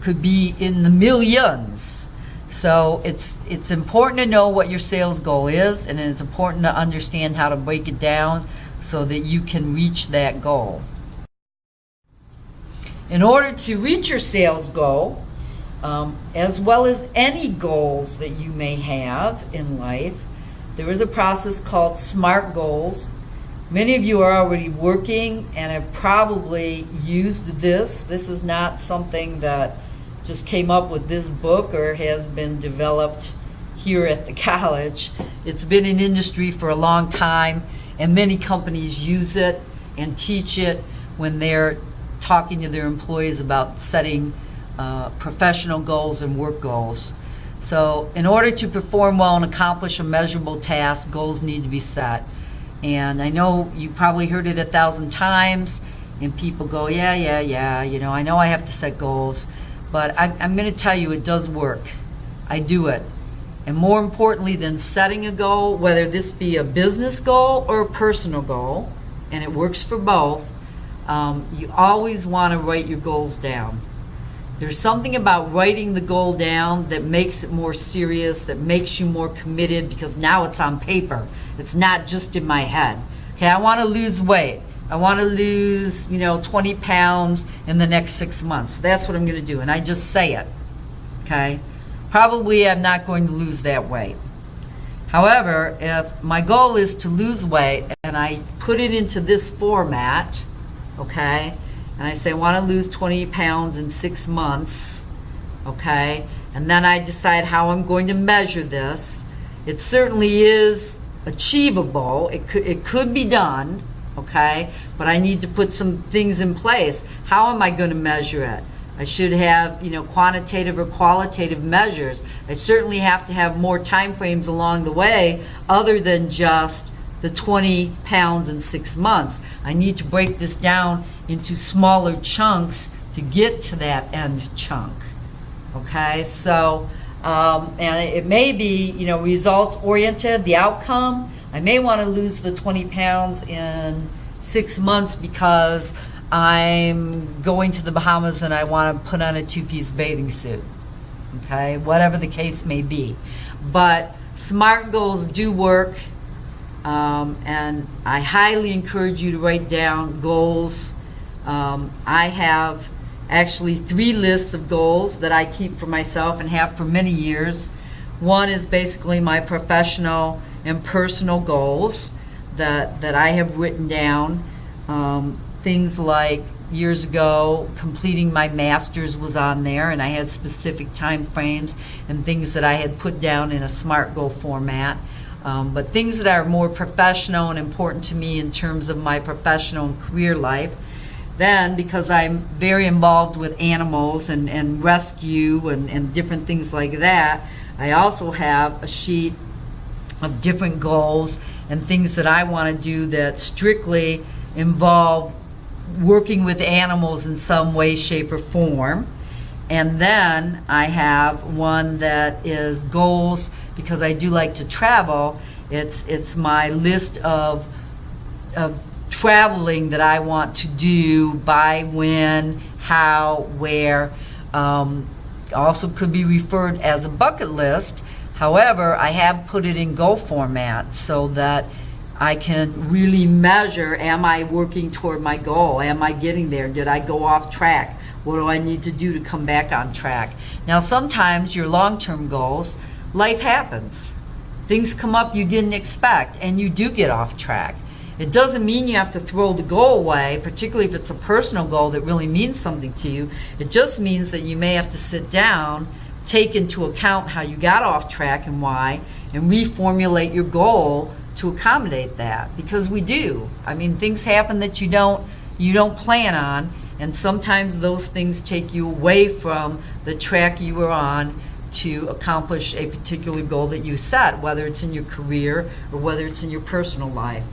could be in the millions. So it's important to know what your sales goal is, and it's important to understand how to break it down so that you can reach that goal. In order to reach your sales goal, as well as any goals that you may have in life, there is a process called SMART goals. Many of you are already working and have probably used this. This is not something that just came up with this book or has been developed here at the college. It's been in industry for a long time, and many companies use it and teach it when they're talking to their employees about setting professional goals and work goals. So in order to perform well and accomplish a measurable task, goals need to be set. And I know you probably heard it 1,000 times, and people go, yeah, you know I have to set goals. But I'm going to tell you, it does work. I do it. And more importantly than setting a goal, whether this be a business goal or a personal goal, and it works for both, you always want to write your goals down. There's something about writing the goal down that makes it more serious, that makes you more committed, because now it's on paper. It's not just in my head. Okay, I want to lose weight. I want to lose, 20 pounds in the next 6 months. That's what I'm going to do, and I just say it. Okay? Probably I'm not going to lose that weight. However, if my goal is to lose weight and I put it into this format, okay, and I say I want to lose 20 pounds in 6 months, okay, and then I decide how I'm going to measure this, it certainly is achievable. It could be done, okay, but I need to put some things in place. How am I going to measure it? I should have, quantitative or qualitative measures. I certainly have to have more time frames along the way other than just the 20 pounds in 6 months. I need to break this down into smaller chunks to get to that end chunk. Okay, so And it may be, results oriented, the outcome. I may want to lose the 20 pounds in 6 months because I'm going to the Bahamas and I want to put on a 2-piece bathing suit. Okay, whatever the case may be. But SMART goals do work, and I highly encourage you to write down goals. I have actually 3 lists of goals that I keep for myself and have for many years. One is basically my professional and personal goals that I have written down. Things like years ago, completing my master's was on there, and I had specific time frames and things that I had put down in a SMART goal format. But things that are more professional and important to me in terms of my professional and career life. Then, because I'm very involved with animals and rescue and different things like that, I also have a sheet of different goals and things that I want to do that strictly involve working with animals in some way, shape, or form. And then I have one that is goals, because I do like to travel. It's my list of traveling that I want to do, by when, how, where. Also could be referred as a bucket list. However, I have put it in goal format so that I can really measure, am I working toward my goal? Am I getting there? Did I go off track? What do I need to do to come back on track? Now, sometimes your long-term goals, life happens. Things come up you didn't expect, and you do get off track. It doesn't mean you have to throw the goal away, particularly if it's a personal goal that really means something to you. It just means that you may have to sit down, take into account how you got off track and why, and reformulate your goal to accommodate that, because we do. I mean, things happen that you don't plan on, and sometimes those things take you away from the track you were on to accomplish a particular goal that you set, whether it's in your career or whether it's in your personal life.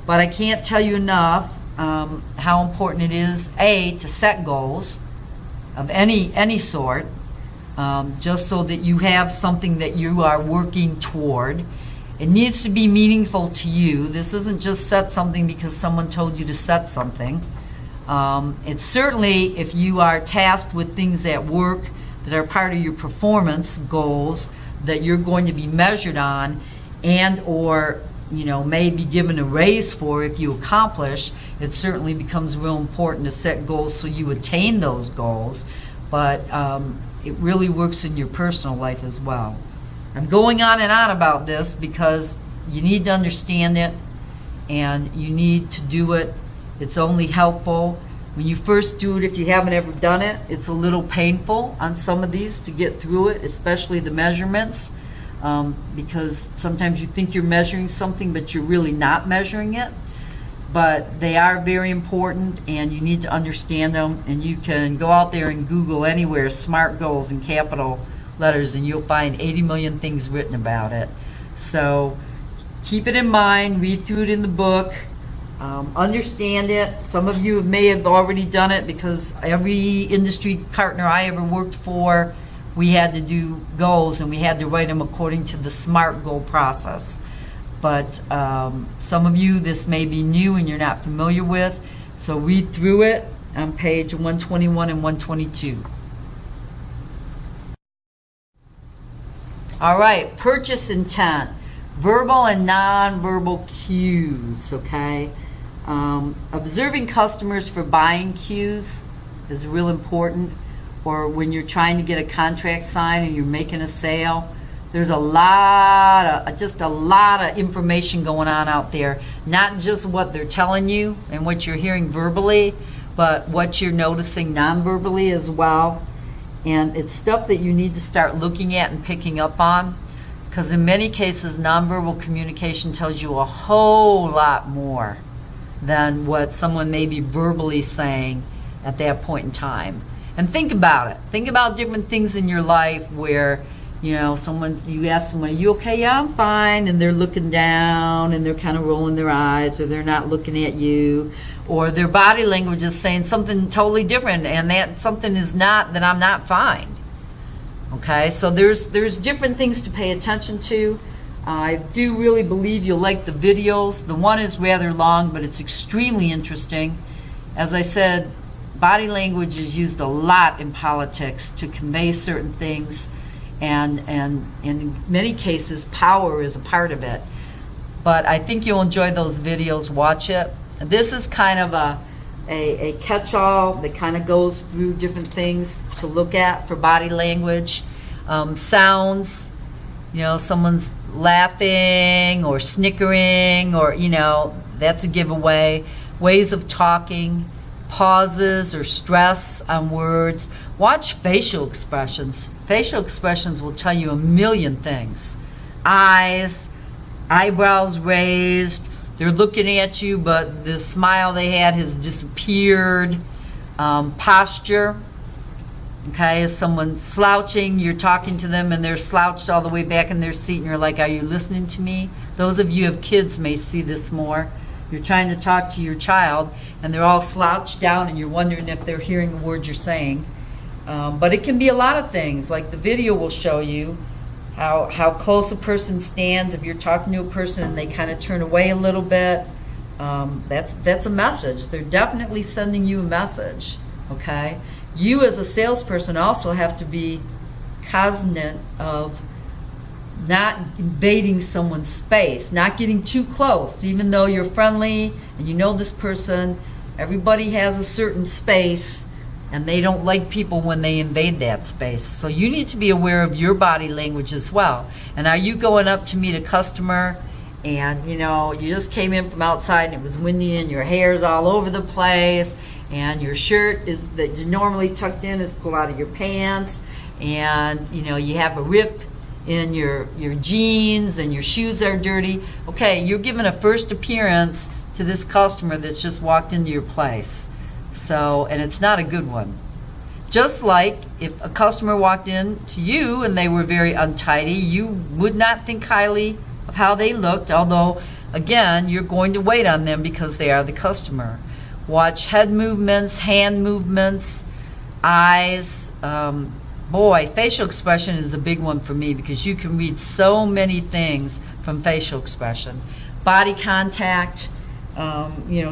But I can't tell you enough how important it is, A, to set goals of any sort, just so that you have something that you are working toward. It needs to be meaningful to you. This isn't just set something because someone told you to set something. It's certainly, if you are tasked with things at work that are part of your performance goals that you're going to be measured on, and or may be given a raise for if you accomplish, it certainly becomes real important to set goals so you attain those goals. But it really works in your personal life as well. I'm going on and on about this because you need to understand it and you need to do it. It's only helpful when you first do it. If you haven't ever done it, it's a little painful on some of these to get through it, especially the measurements, because sometimes you think you're measuring something but you're really not measuring it. But they are very important and you need to understand them, and you can go out there and Google anywhere SMART goals in capital letters and you'll find 80 million things written about it. So keep it in mind, read through it in the book, understand it. Some of you may have already done it, because every industry partner I ever worked for, we had to do goals and we had to write them according to the SMART goal process. But some of you, this may be new and you're not familiar with, so read through it on page 121 and 122. All right, purchase intent, verbal and nonverbal cues, okay? Observing customers for buying cues is real important, or when you're trying to get a contract signed and you're making a sale. There's a lot of information going on out there, not just what they're telling you and what you're hearing verbally, but what you're noticing non-verbally as well. And it's stuff that you need to start looking at and picking up on, because in many cases, nonverbal communication tells you a whole lot more than what someone may be verbally saying at that point in time. And think about it. Think about different things in your life where, you ask someone, are you okay? Yeah, I'm fine. And they're looking down and they're kind of rolling their eyes, or they're not looking at you, or their body language is saying something totally different, and that something is not that I'm not fine. Okay, so there's different things to pay attention to. I do really believe you'll like the videos. The one is rather long, but it's extremely interesting. As I said, body language is used a lot in politics to convey certain things, and in many cases, power is a part of it. But I think you'll enjoy those videos. Watch it. This is kind of a catch-all that kind of goes through different things to look at for body language. Sounds, someone's laughing or snickering, or, that's a giveaway. Ways of talking, pauses or stress on words. Watch facial expressions. Facial expressions will tell you a million things. Eyes, eyebrows raised, they're looking at you, but the smile they had has disappeared. Posture, okay, is someone slouching, you're talking to them and they're slouched all the way back in their seat and you're like, are you listening to me? Those of you who have kids may see this more. You're trying to talk to your child and they're all slouched down and you're wondering if they're hearing the words you're saying. But it can be a lot of things, like the video will show you how close a person stands. If you're talking to a person and they kind of turn away a little bit, that's a message. They're definitely sending you a message, okay? You as a salesperson also have to be cognizant of not invading someone's space, not getting too close. Even though you're friendly and you know this person, everybody has a certain space and they don't like people when they invade that space. So you need to be aware of your body language as well. And are you going up to meet a customer and you just came in from outside and it was windy and your hair's all over the place and your shirt is that you normally tucked in is pulled out of your pants, and you have a rip in your jeans and your shoes are dirty. Okay, you're giving a first appearance to this customer that's just walked into your place. So, and it's not a good one. Just like if a customer walked in to you and they were very untidy, you would not think highly of how they looked, although, again, you're going to wait on them because they are the customer. Watch head movements, hand movements, eyes. Boy, facial expression is a big one for me because you can read so many things from facial expression. Body contact,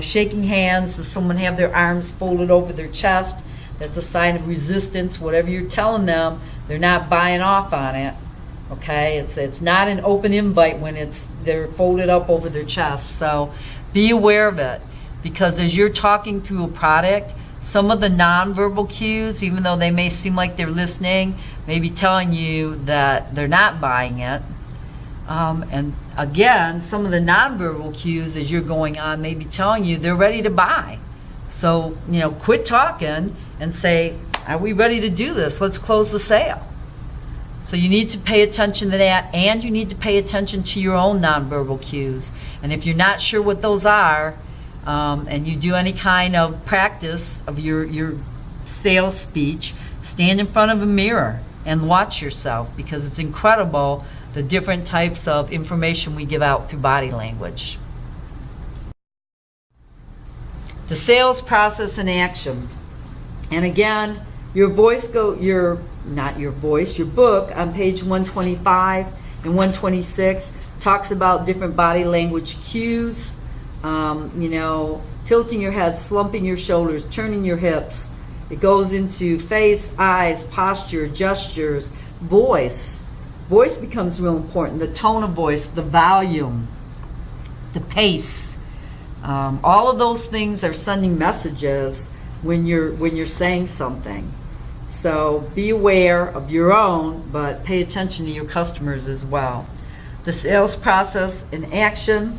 shaking hands. Does someone have their arms folded over their chest? That's a sign of resistance. Whatever you're telling them, they're not buying off on it. Okay, it's not an open invite when they're folded up over their chest. So be aware of it, because as you're talking through a product, some of the nonverbal cues, even though they may seem like they're listening, may be telling you that they're not buying it. And again, some of the nonverbal cues as you're going on may be telling you they're ready to buy. So, quit talking and say, are we ready to do this? Let's close the sale. So you need to pay attention to that, and you need to pay attention to your own nonverbal cues. And if you're not sure what those are, and you do any kind of practice of your sales speech, stand in front of a mirror and watch yourself, because it's incredible the different types of information we give out through body language. The sales process in action. And again, your book on page 125 and 126 talks about different body language cues. Tilting your head, slumping your shoulders, turning your hips. It goes into face, eyes, posture, gestures, voice. Voice becomes real important. The tone of voice, the volume, the pace. All of those things are sending messages when you're saying something. So be aware of your own, but pay attention to your customers as well. The sales process in action.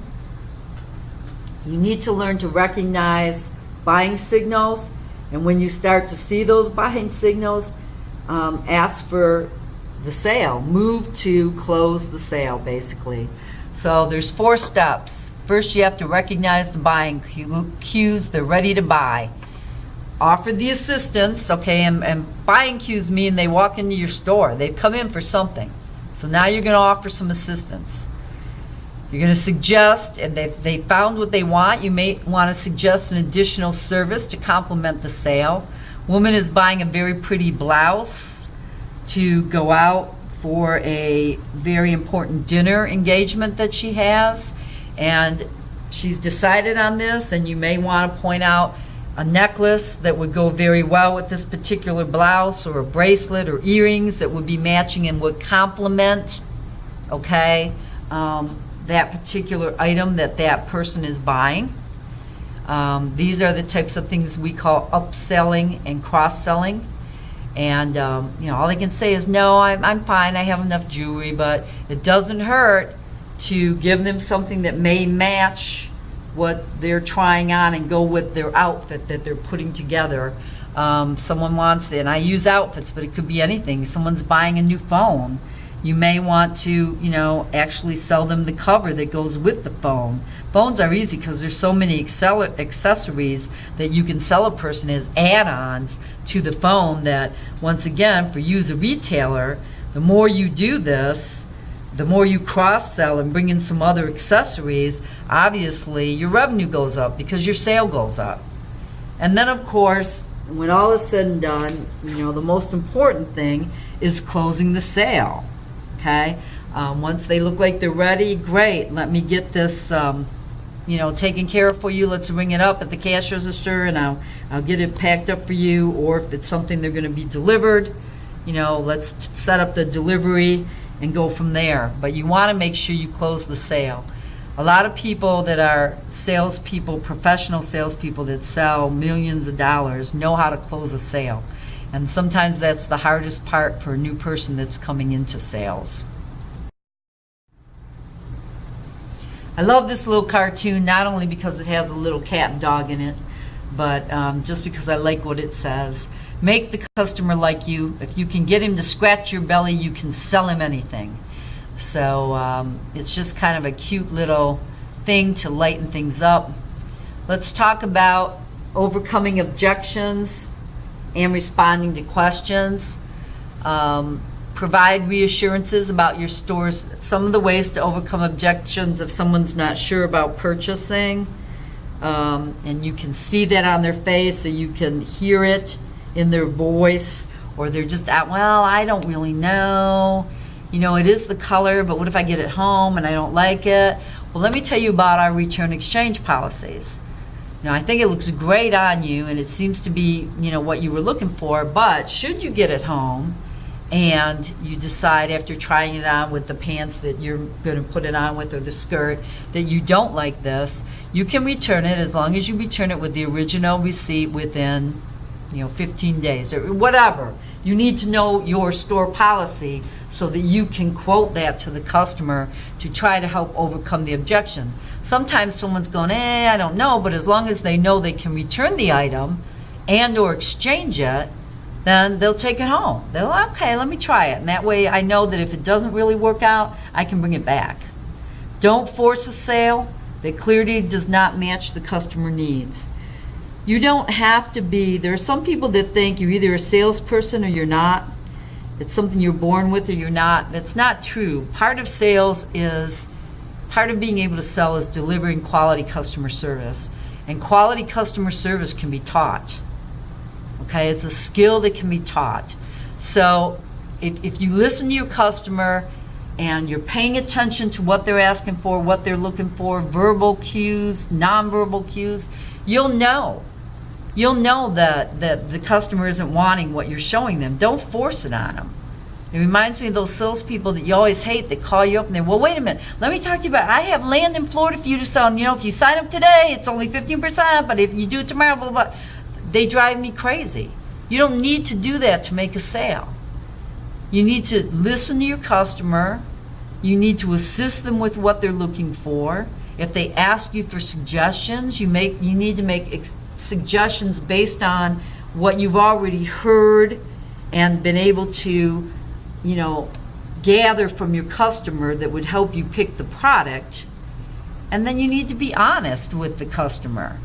You need to learn to recognize buying signals, and when you start to see those buying signals, ask for the sale. Move to close the sale, basically. So there's 4 steps. First, you have to recognize the buying cues. They're ready to buy. Offer the assistance, okay, and buying cues mean they walk into your store. They've come in for something. So now you're going to offer some assistance. You're going to suggest, and they found what they want, you may want to suggest an additional service to complement the sale. Woman is buying a very pretty blouse. to go out for a very important dinner engagement that she has, and she's decided on this, and you may want to point out a necklace that would go very well with this particular blouse, or a bracelet or earrings that would be matching and would complement, okay, that particular item that that person is buying. These are the types of things we call upselling and cross-selling. And, all they can say is, no, I'm fine, I have enough jewelry, but it doesn't hurt to give them something that may match what they're trying on and go with their outfit that they're putting together. Someone wants it, and I use outfits, but it could be anything. Someone's buying a new phone. You may want to, actually sell them the cover that goes with the phone. Phones are easy because there's so many accessories that you can sell a person as add-ons to the phone that, once again, for you as a retailer, the more you do this, the more you cross-sell and bring in some other accessories, obviously your revenue goes up because your sale goes up. And then, of course, when all is said and done, the most important thing is closing the sale, okay? Once they look like they're ready, great, let me get this taken care of for you. Let's ring it up at the cash register, and I'll get it packed up for you. Or if it's something they're going to be delivered, let's set up the delivery and go from there. But you want to make sure you close the sale. A lot of people that are salespeople, professional salespeople that sell millions of dollars, know how to close a sale. And sometimes that's the hardest part for a new person that's coming into sales. I love this little cartoon, not only because it has a little cat and dog in it, but just because I like what it says. Make the customer like you. If you can get him to scratch your belly, you can sell him anything. So it's just kind of a cute little thing to lighten things up. Let's talk about overcoming objections and responding to questions. Provide reassurances about your stores. Some of the ways to overcome objections if someone's not sure about purchasing, and you can see that on their face, or you can hear it in their voice, or they're just out, well, I don't really know. It is the color, but what if I get it home and I don't like it? Well, let me tell you about our return exchange policies. I think it looks great on you, and it seems to be, what you were looking for, but should you get it home and you decide after trying it on with the pants that you're going to put it on with, or the skirt, that you don't like this, you can return it as long as you return it with the original receipt within 15 days or whatever. You need to know your store policy so that you can quote that to the customer to try to help overcome the objection. Sometimes someone's going, I don't know, but as long as they know they can return the item and or exchange it, then they'll take it home. Okay, let me try it. And that way I know that if it doesn't really work out, I can bring it back. Don't force a sale that clearly does not match the customer needs. You don't have to be, there are some people that think you're either a salesperson or you're not. It's something you're born with or you're not. That's not true. Part of being able to sell is delivering quality customer service. And quality customer service can be taught. Okay, it's a skill that can be taught. So if you listen to your customer and you're paying attention to what they're asking for, what they're looking for, verbal cues, nonverbal cues, you'll know that the customer isn't wanting what you're showing them. Don't force it on them. It reminds me of those salespeople that you always hate that call you up and they're, well, wait a minute, let me talk to you about, I have land in Florida for you to sell, and if you sign up today, it's only 15%, but if you do it tomorrow, blah, blah, blah. They drive me crazy. You don't need to do that to make a sale. You need to listen to your customer. You need to assist them with what they're looking for. If they ask you for suggestions, you need to make suggestions based on what you've already heard and been able to, gather from your customer that would help you pick the product. And then you need to be honest with the customer.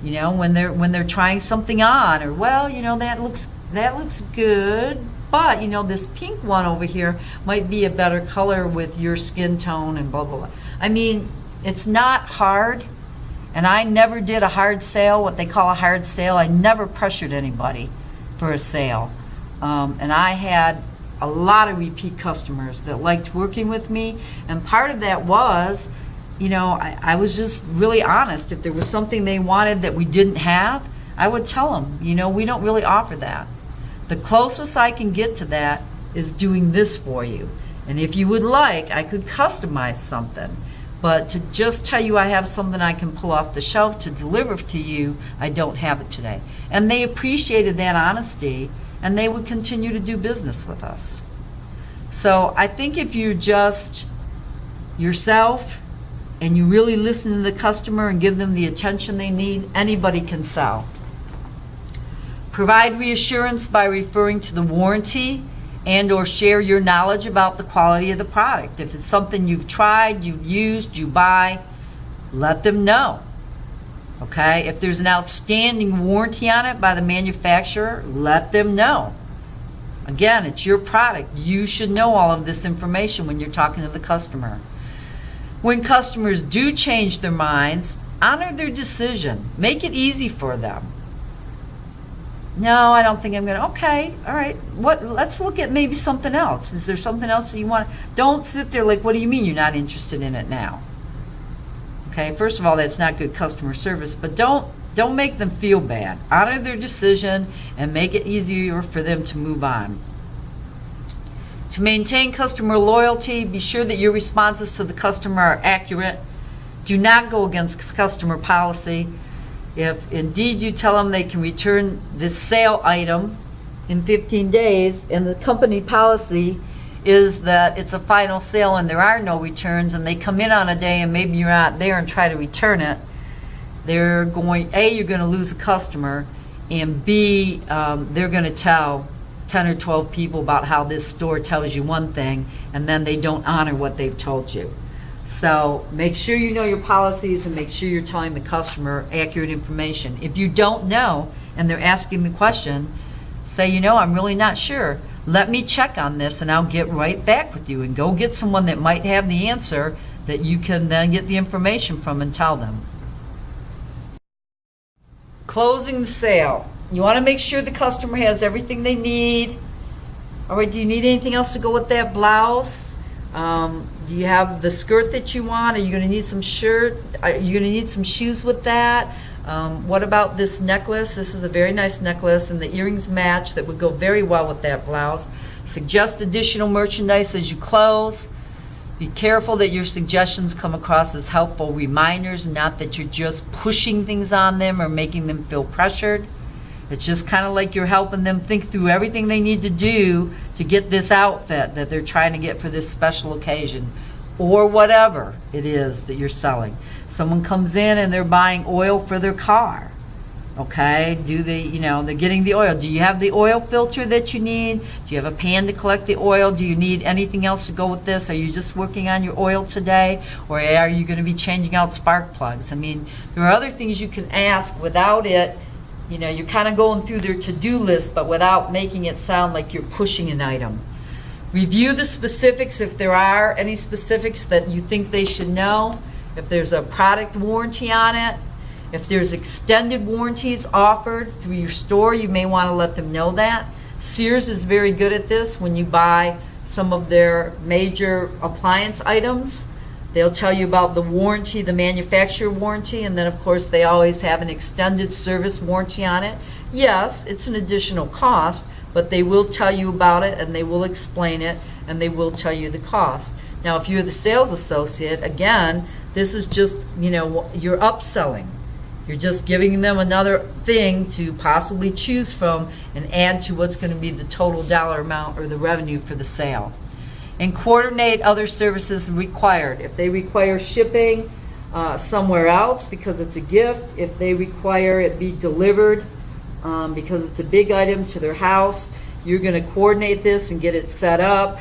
When they're trying something on, or that looks good, but this pink one over here might be a better color with your skin tone and blah blah blah. I mean, it's not hard, and I never did a hard sale, what they call a hard sale. I never pressured anybody for a sale. And I had a lot of repeat customers that liked working with me. And part of that was, I was just really honest. If there was something they wanted that we didn't have, I would tell them, we don't really offer that. The closest I can get to that is doing this for you. And if you would like, I could customize something. But to just tell you I have something I can pull off the shelf to deliver to you, I don't have it today. And they appreciated that honesty, and they would continue to do business with us. So I think if you're just yourself and you really listen to the customer and give them the attention they need, anybody can sell. Provide reassurance by referring to the warranty and or share your knowledge about the quality of the product. If it's something you've tried, you've used, you buy, let them know. Okay? If there's an outstanding warranty on it by the manufacturer, let them know. Again, it's your product. You should know all of this information when you're talking to the customer. When customers do change their minds, honor their decision. Make it easy for them. No, I don't think I'm going to. Okay, all right. Let's look at maybe something else. Is there something else that you want? Don't sit there like, what do you mean you're not interested in it now? Okay, first of all, that's not good customer service, but don't make them feel bad. Honor their decision and make it easier for them to move on. To maintain customer loyalty, be sure that your responses to the customer are accurate. Do not go against customer policy. If indeed you tell them they can return this sale item in 15 days, and the company policy is that it's a final sale and there are no returns, and they come in on a day and maybe you're not there and try to return it, you're going to lose a customer, and B, they're going to tell 10 or 12 people about how this store tells you one thing, and then they don't honor what they've told you. So make sure you know your policies and make sure you're telling the customer accurate information. If you don't know and they're asking the question, say, I'm really not sure. Let me check on this and I'll get right back with you, and go get someone that might have the answer that you can then get the information from and tell them. Closing the sale. You want to make sure the customer has everything they need. All right, do you need anything else to go with that blouse? Do you have the skirt that you want? Are you going to need some shirt? Are you going to need some shoes with that? What about this necklace? This is a very nice necklace, and the earrings match. That would go very well with that blouse. Suggest additional merchandise as you close. Be careful that your suggestions come across as helpful reminders, not that you're just pushing things on them or making them feel pressured. It's just kind of like you're helping them think through everything they need to do to get this outfit that they're trying to get for this special occasion, or whatever it is that you're selling. Someone comes in and they're buying oil for their car. Okay, they're getting the oil. Do you have the oil filter that you need? Do you have a pan to collect the oil? Do you need anything else to go with this? Are you just working on your oil today? Or are you going to be changing out spark plugs? I mean, there are other things you can ask without it. You're kind of going through their to-do list, but without making it sound like you're pushing an item. Review the specifics if there are any specifics that you think they should know. If there's a product warranty on it, if there's extended warranties offered through your store, you may want to let them know that. Sears is very good at this. When you buy some of their major appliance items, they'll tell you about the warranty, the manufacturer warranty, and then of course they always have an extended service warranty on it. Yes, it's an additional cost, but they will tell you about it and they will explain it and they will tell you the cost. Now, if you're the sales associate, again, this is just, you're upselling. You're just giving them another thing to possibly choose from and add to what's going to be the total dollar amount or the revenue for the sale. And coordinate other services required. If they require shipping somewhere else because it's a gift, if they require it be delivered because it's a big item to their house, you're going to coordinate this and get it set up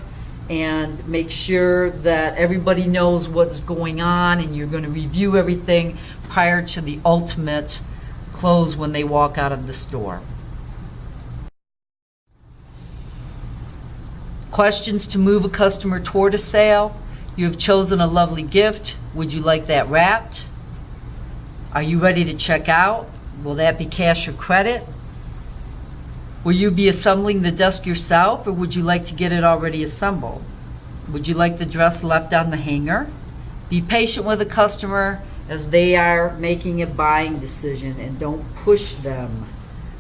and make sure that everybody knows what's going on, and you're going to review everything prior to the ultimate close when they walk out of the store. Questions to move a customer toward a sale. You have chosen a lovely gift. Would you like that wrapped? Are you ready to check out? Will that be cash or credit? Will you be assembling the desk yourself, or would you like to get it already assembled? Would you like the dress left on the hanger? Be patient with the customer as they are making a buying decision, and don't push them.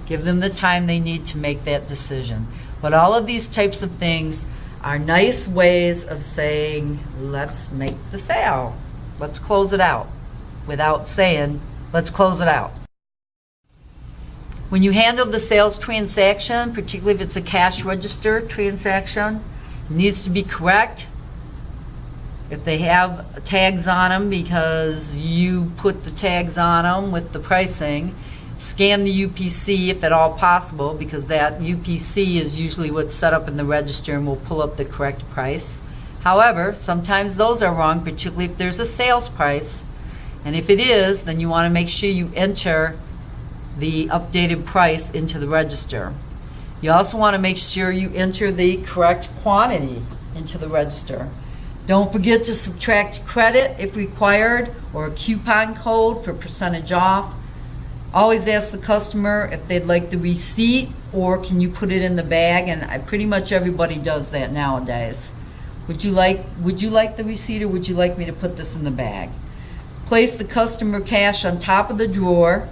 Give them the time they need to make that decision. But all of these types of things are nice ways of saying, let's make the sale. Let's close it out, without saying, let's close it out. When you handle the sales transaction, particularly if it's a cash register transaction, it needs to be correct. If they have tags on them because you put the tags on them with the pricing, scan the UPC if at all possible, because that UPC is usually what's set up in the register and will pull up the correct price. However, sometimes those are wrong, particularly if there's a sales price. And if it is, then you want to make sure you enter the updated price into the register. You also want to make sure you enter the correct quantity into the register. Don't forget to subtract credit if required, or a coupon code for percentage off. Always ask the customer if they'd like the receipt, or can you put it in the bag, and pretty much everybody does that nowadays. Would you like the receipt, or would you like me to put this in the bag? Place the customer cash on top of the drawer.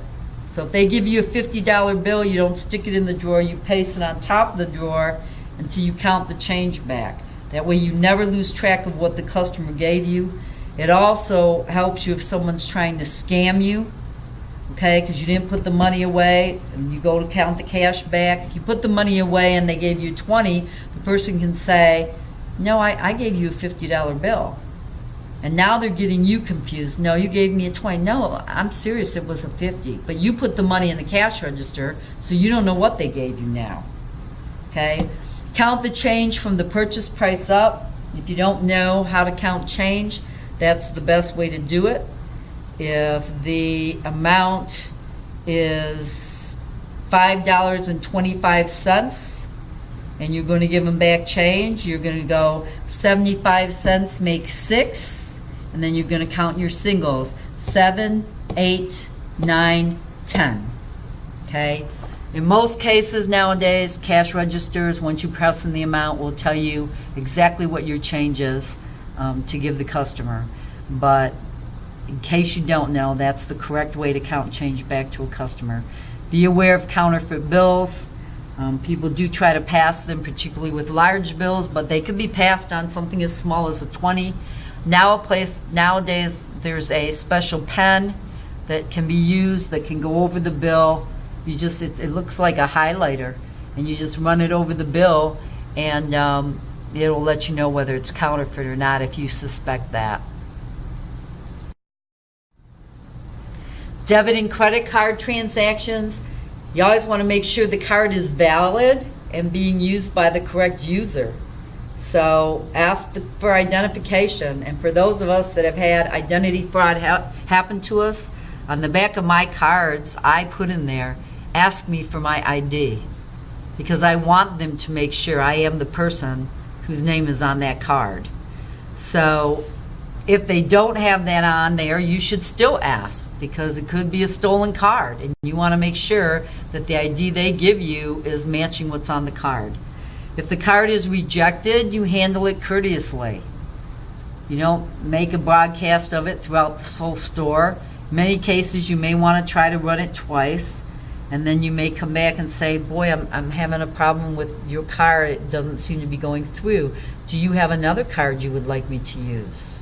So if they give you a $50 bill, you don't stick it in the drawer, you paste it on top of the drawer until you count the change back. That way you never lose track of what the customer gave you. It also helps you if someone's trying to scam you, okay, because you didn't put the money away, and you go to count the cash back. If you put the money away and they gave you 20, the person can say, no, I gave you a $50 bill. And now they're getting you confused. No, you gave me a 20. No, I'm serious, it was a 50. But you put the money in the cash register, so you don't know what they gave you now. Okay? Count the change from the purchase price up. If you don't know how to count change, that's the best way to do it. If the amount is $5.25 and you're going to give them back change, you're going to go 75 cents makes 6, and then you're going to count your singles 7, 8, 9, 10. Okay? In most cases nowadays, cash registers, once you press in the amount, will tell you exactly what your change is to give the customer. But in case you don't know, that's the correct way to count change back to a customer. Be aware of counterfeit bills. People do try to pass them, particularly with large bills, but they can be passed on something as small as a 20. Nowadays, there's a special pen that can be used that can go over the bill. It looks like a highlighter, and you just run it over the bill, and it'll let you know whether it's counterfeit or not if you suspect that. Debit and credit card transactions, you always want to make sure the card is valid and being used by the correct user. So ask for identification, and for those of us that have had identity fraud happen to us, on the back of my cards, I put in there, ask me for my ID, because I want them to make sure I am the person whose name is on that card. So if they don't have that on there, you should still ask, because it could be a stolen card, and you want to make sure that the ID they give you is matching what's on the card. If the card is rejected, you handle it courteously. You don't make a broadcast of it throughout the whole store. In many cases, you may want to try to run it twice, and then you may come back and say, boy, I'm having a problem with your card. It doesn't seem to be going through. Do you have another card you would like me to use?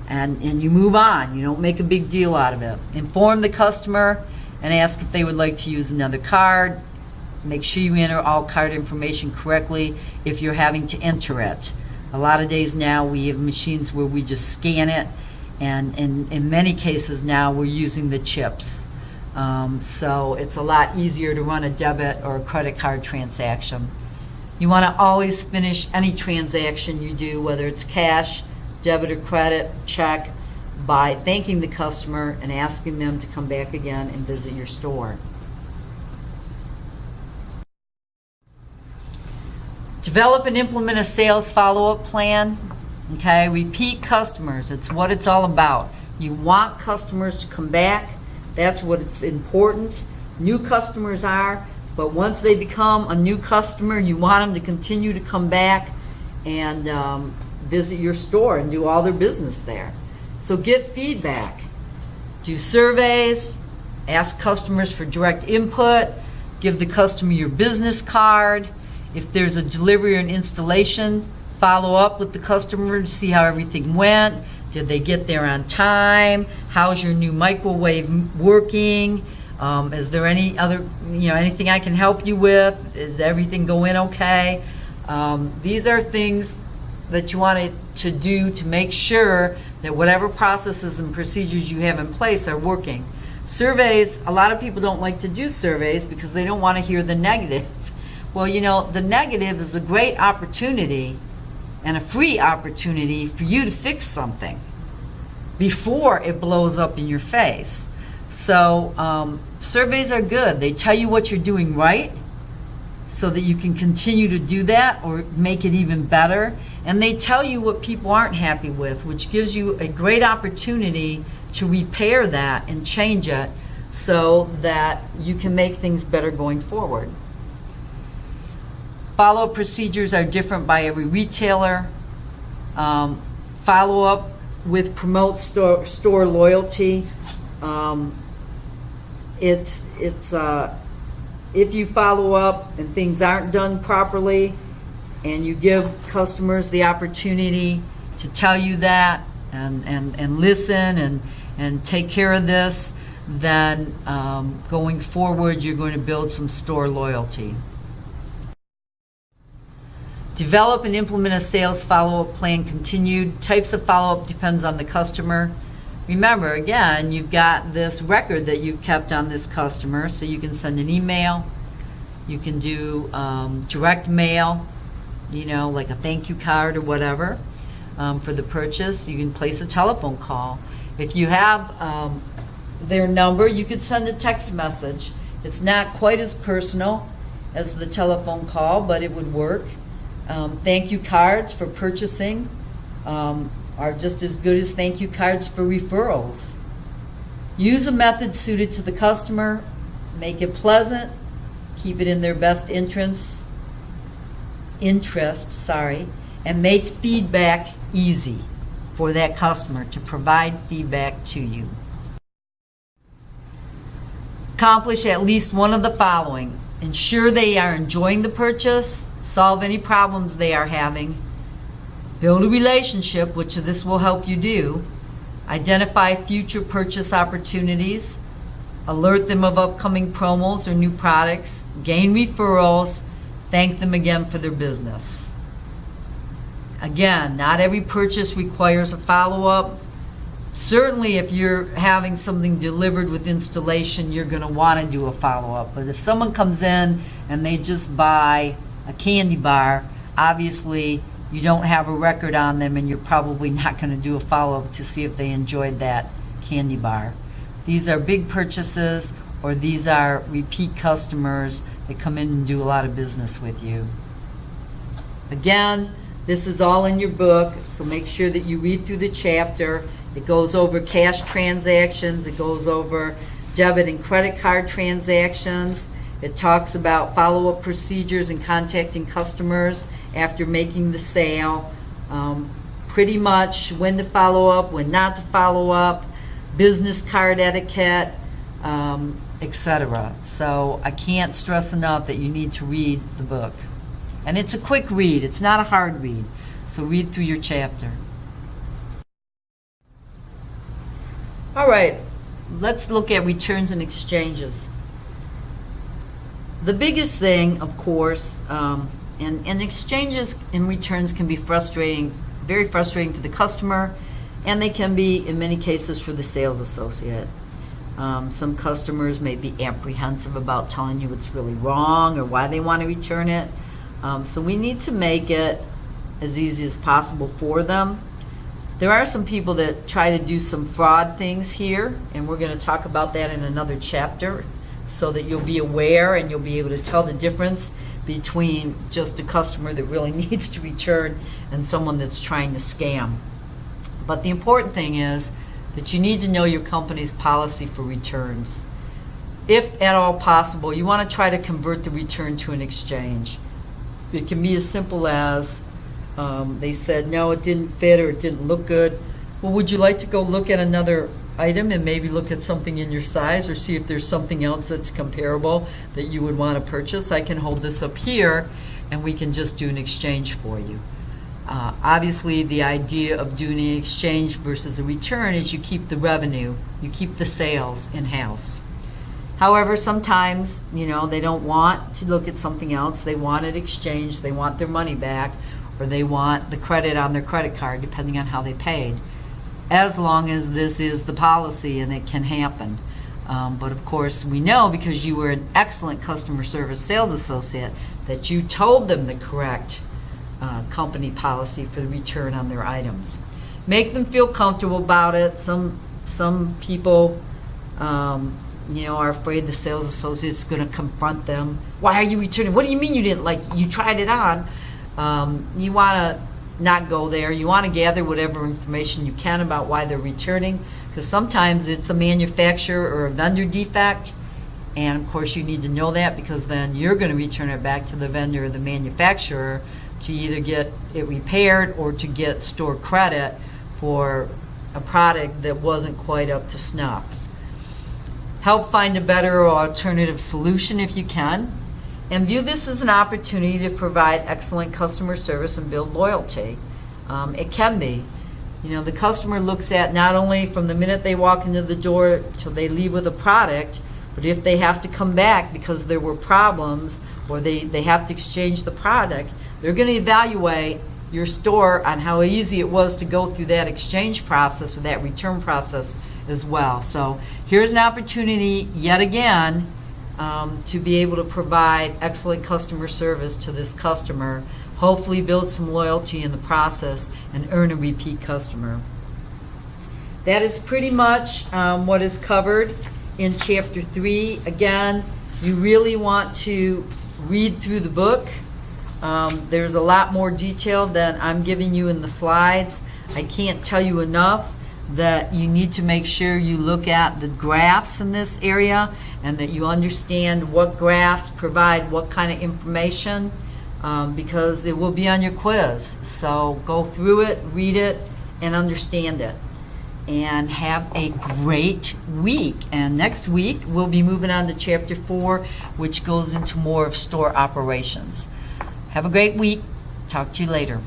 And you move on. You don't make a big deal out of it. Inform the customer and ask if they would like to use another card. Make sure you enter all card information correctly if you're having to enter it. A lot of days now we have machines where we just scan it, and in many cases now we're using the chips. So it's a lot easier to run a debit or a credit card transaction. You want to always finish any transaction you do, whether it's cash, debit or credit, check, by thanking the customer and asking them to come back again and visit your store. Develop and implement a sales follow-up plan. Okay, repeat customers. It's what it's all about. You want customers to come back. That's what it's important. New customers are But once they become a new customer, you want them to continue to come back and visit your store and do all their business there. So get feedback. Do surveys, ask customers for direct input, give the customer your business card. If there's a delivery or an installation, follow up with the customer to see how everything went. Did they get there on time? How's your new microwave working? Is there any other, anything I can help you with? Is everything going okay? These are things that you want to do to make sure that whatever processes and procedures you have in place are working. Surveys, a lot of people don't like to do surveys because they don't want to hear the negative. Well, the negative is a great opportunity and a free opportunity for you to fix something before it blows up in your face. So surveys are good. They tell you what you're doing right so that you can continue to do that or make it even better. And they tell you what people aren't happy with, which gives you a great opportunity to repair that and change it so that you can make things better going forward. Follow-up procedures are different by every retailer. Follow-up with promote store loyalty. If you follow up and things aren't done properly and you give customers the opportunity to tell you that and listen and take care of this, then going forward you're going to build some store loyalty. Develop and implement a sales follow-up plan continued. Types of follow-up depends on the customer. Remember, again, you've got this record that you've kept on this customer, so you can send an email, you can do direct mail, like a thank you card or whatever for the purchase. You can place a telephone call. If you have their number, you could send a text message. It's not quite as personal as the telephone call, but it would work. Thank you cards for purchasing are just as good as thank you cards for referrals. Use a method suited to the customer, make it pleasant, keep it in their best interest, and make feedback easy for that customer to provide feedback to you. Accomplish at least one of the following. Ensure they are enjoying the purchase, solve any problems they are having, build a relationship, which this will help you do, identify future purchase opportunities, alert them of upcoming promos or new products, gain referrals, thank them again for their business. Again, not every purchase requires a follow-up. Certainly if you're having something delivered with installation, you're going to want to do a follow-up. But if someone comes in and they just buy a candy bar, obviously you don't have a record on them and you're probably not going to do a follow-up to see if they enjoyed that candy bar. These are big purchases, or these are repeat customers that come in and do a lot of business with you. Again, this is all in your book, so make sure that you read through the chapter. It goes over cash transactions, it goes over debit and credit card transactions. It talks about follow-up procedures and contacting customers after making the sale. Pretty much when to follow up, when not to follow up, business card etiquette, etc. So I can't stress enough that you need to read the book. And it's a quick read, it's not a hard read. So read through your chapter. All right, let's look at returns and exchanges. The biggest thing, of course, and exchanges and returns can be frustrating, very frustrating for the customer, and they can be, in many cases, for the sales associate. Some customers may be apprehensive about telling you it's really wrong or why they want to return it. So we need to make it as easy as possible for them. There are some people that try to do some fraud things here, and we're going to talk about that in another chapter so that you'll be aware and you'll be able to tell the difference between just a customer that really needs to return and someone that's trying to scam. But the important thing is that you need to know your company's policy for returns. if at all possible, you want to try to convert the return to an exchange. It can be as simple as they said, no, it didn't fit or it didn't look good. Well, would you like to go look at another item and maybe look at something in your size or see if there's something else that's comparable that you would want to purchase? I can hold this up here and we can just do an exchange for you. Obviously, the idea of doing an exchange versus a return is you keep the revenue, you keep the sales in-house. However, sometimes, they don't want to look at something else. They want it exchanged, they want their money back, or they want the credit on their credit card, depending on how they paid. As long as this is the policy, and it can happen. But of course, we know, because you were an excellent customer service sales associate, that you told them the correct company policy for the return on their items. Make them feel comfortable about it. Some people are afraid the sales associate's going to confront them. Why are you returning? What do you mean you didn't like? You tried it on. You want to not go there. You want to gather whatever information you can about why they're returning, because sometimes it's a manufacturer or a vendor defect, and of course you need to know that, because then you're going to return it back to the vendor or the manufacturer to either get it repaired or to get store credit for a product that wasn't quite up to snuff. Help find a better or alternative solution if you can, and view this as an opportunity to provide excellent customer service and build loyalty. It can be. The customer looks at not only from the minute they walk into the door till they leave with a product, but if they have to come back because there were problems or they have to exchange the product, they're going to evaluate your store on how easy it was to go through that exchange process or that return process as well. So here's an opportunity yet again to be able to provide excellent customer service to this customer, hopefully build some loyalty in the process, and earn a repeat customer. That is pretty much what is covered in Chapter 3. Again, you really want to read through the book. There's a lot more detail than I'm giving you in the slides. I can't tell you enough that you need to make sure you look at the graphs in this area and that you understand what graphs provide what kind of information, because it will be on your quiz. So go through it, read it, and understand it. And have a great week. And next week, we'll be moving on to Chapter 4, which goes into more of store operations. Have a great week. Talk to you later.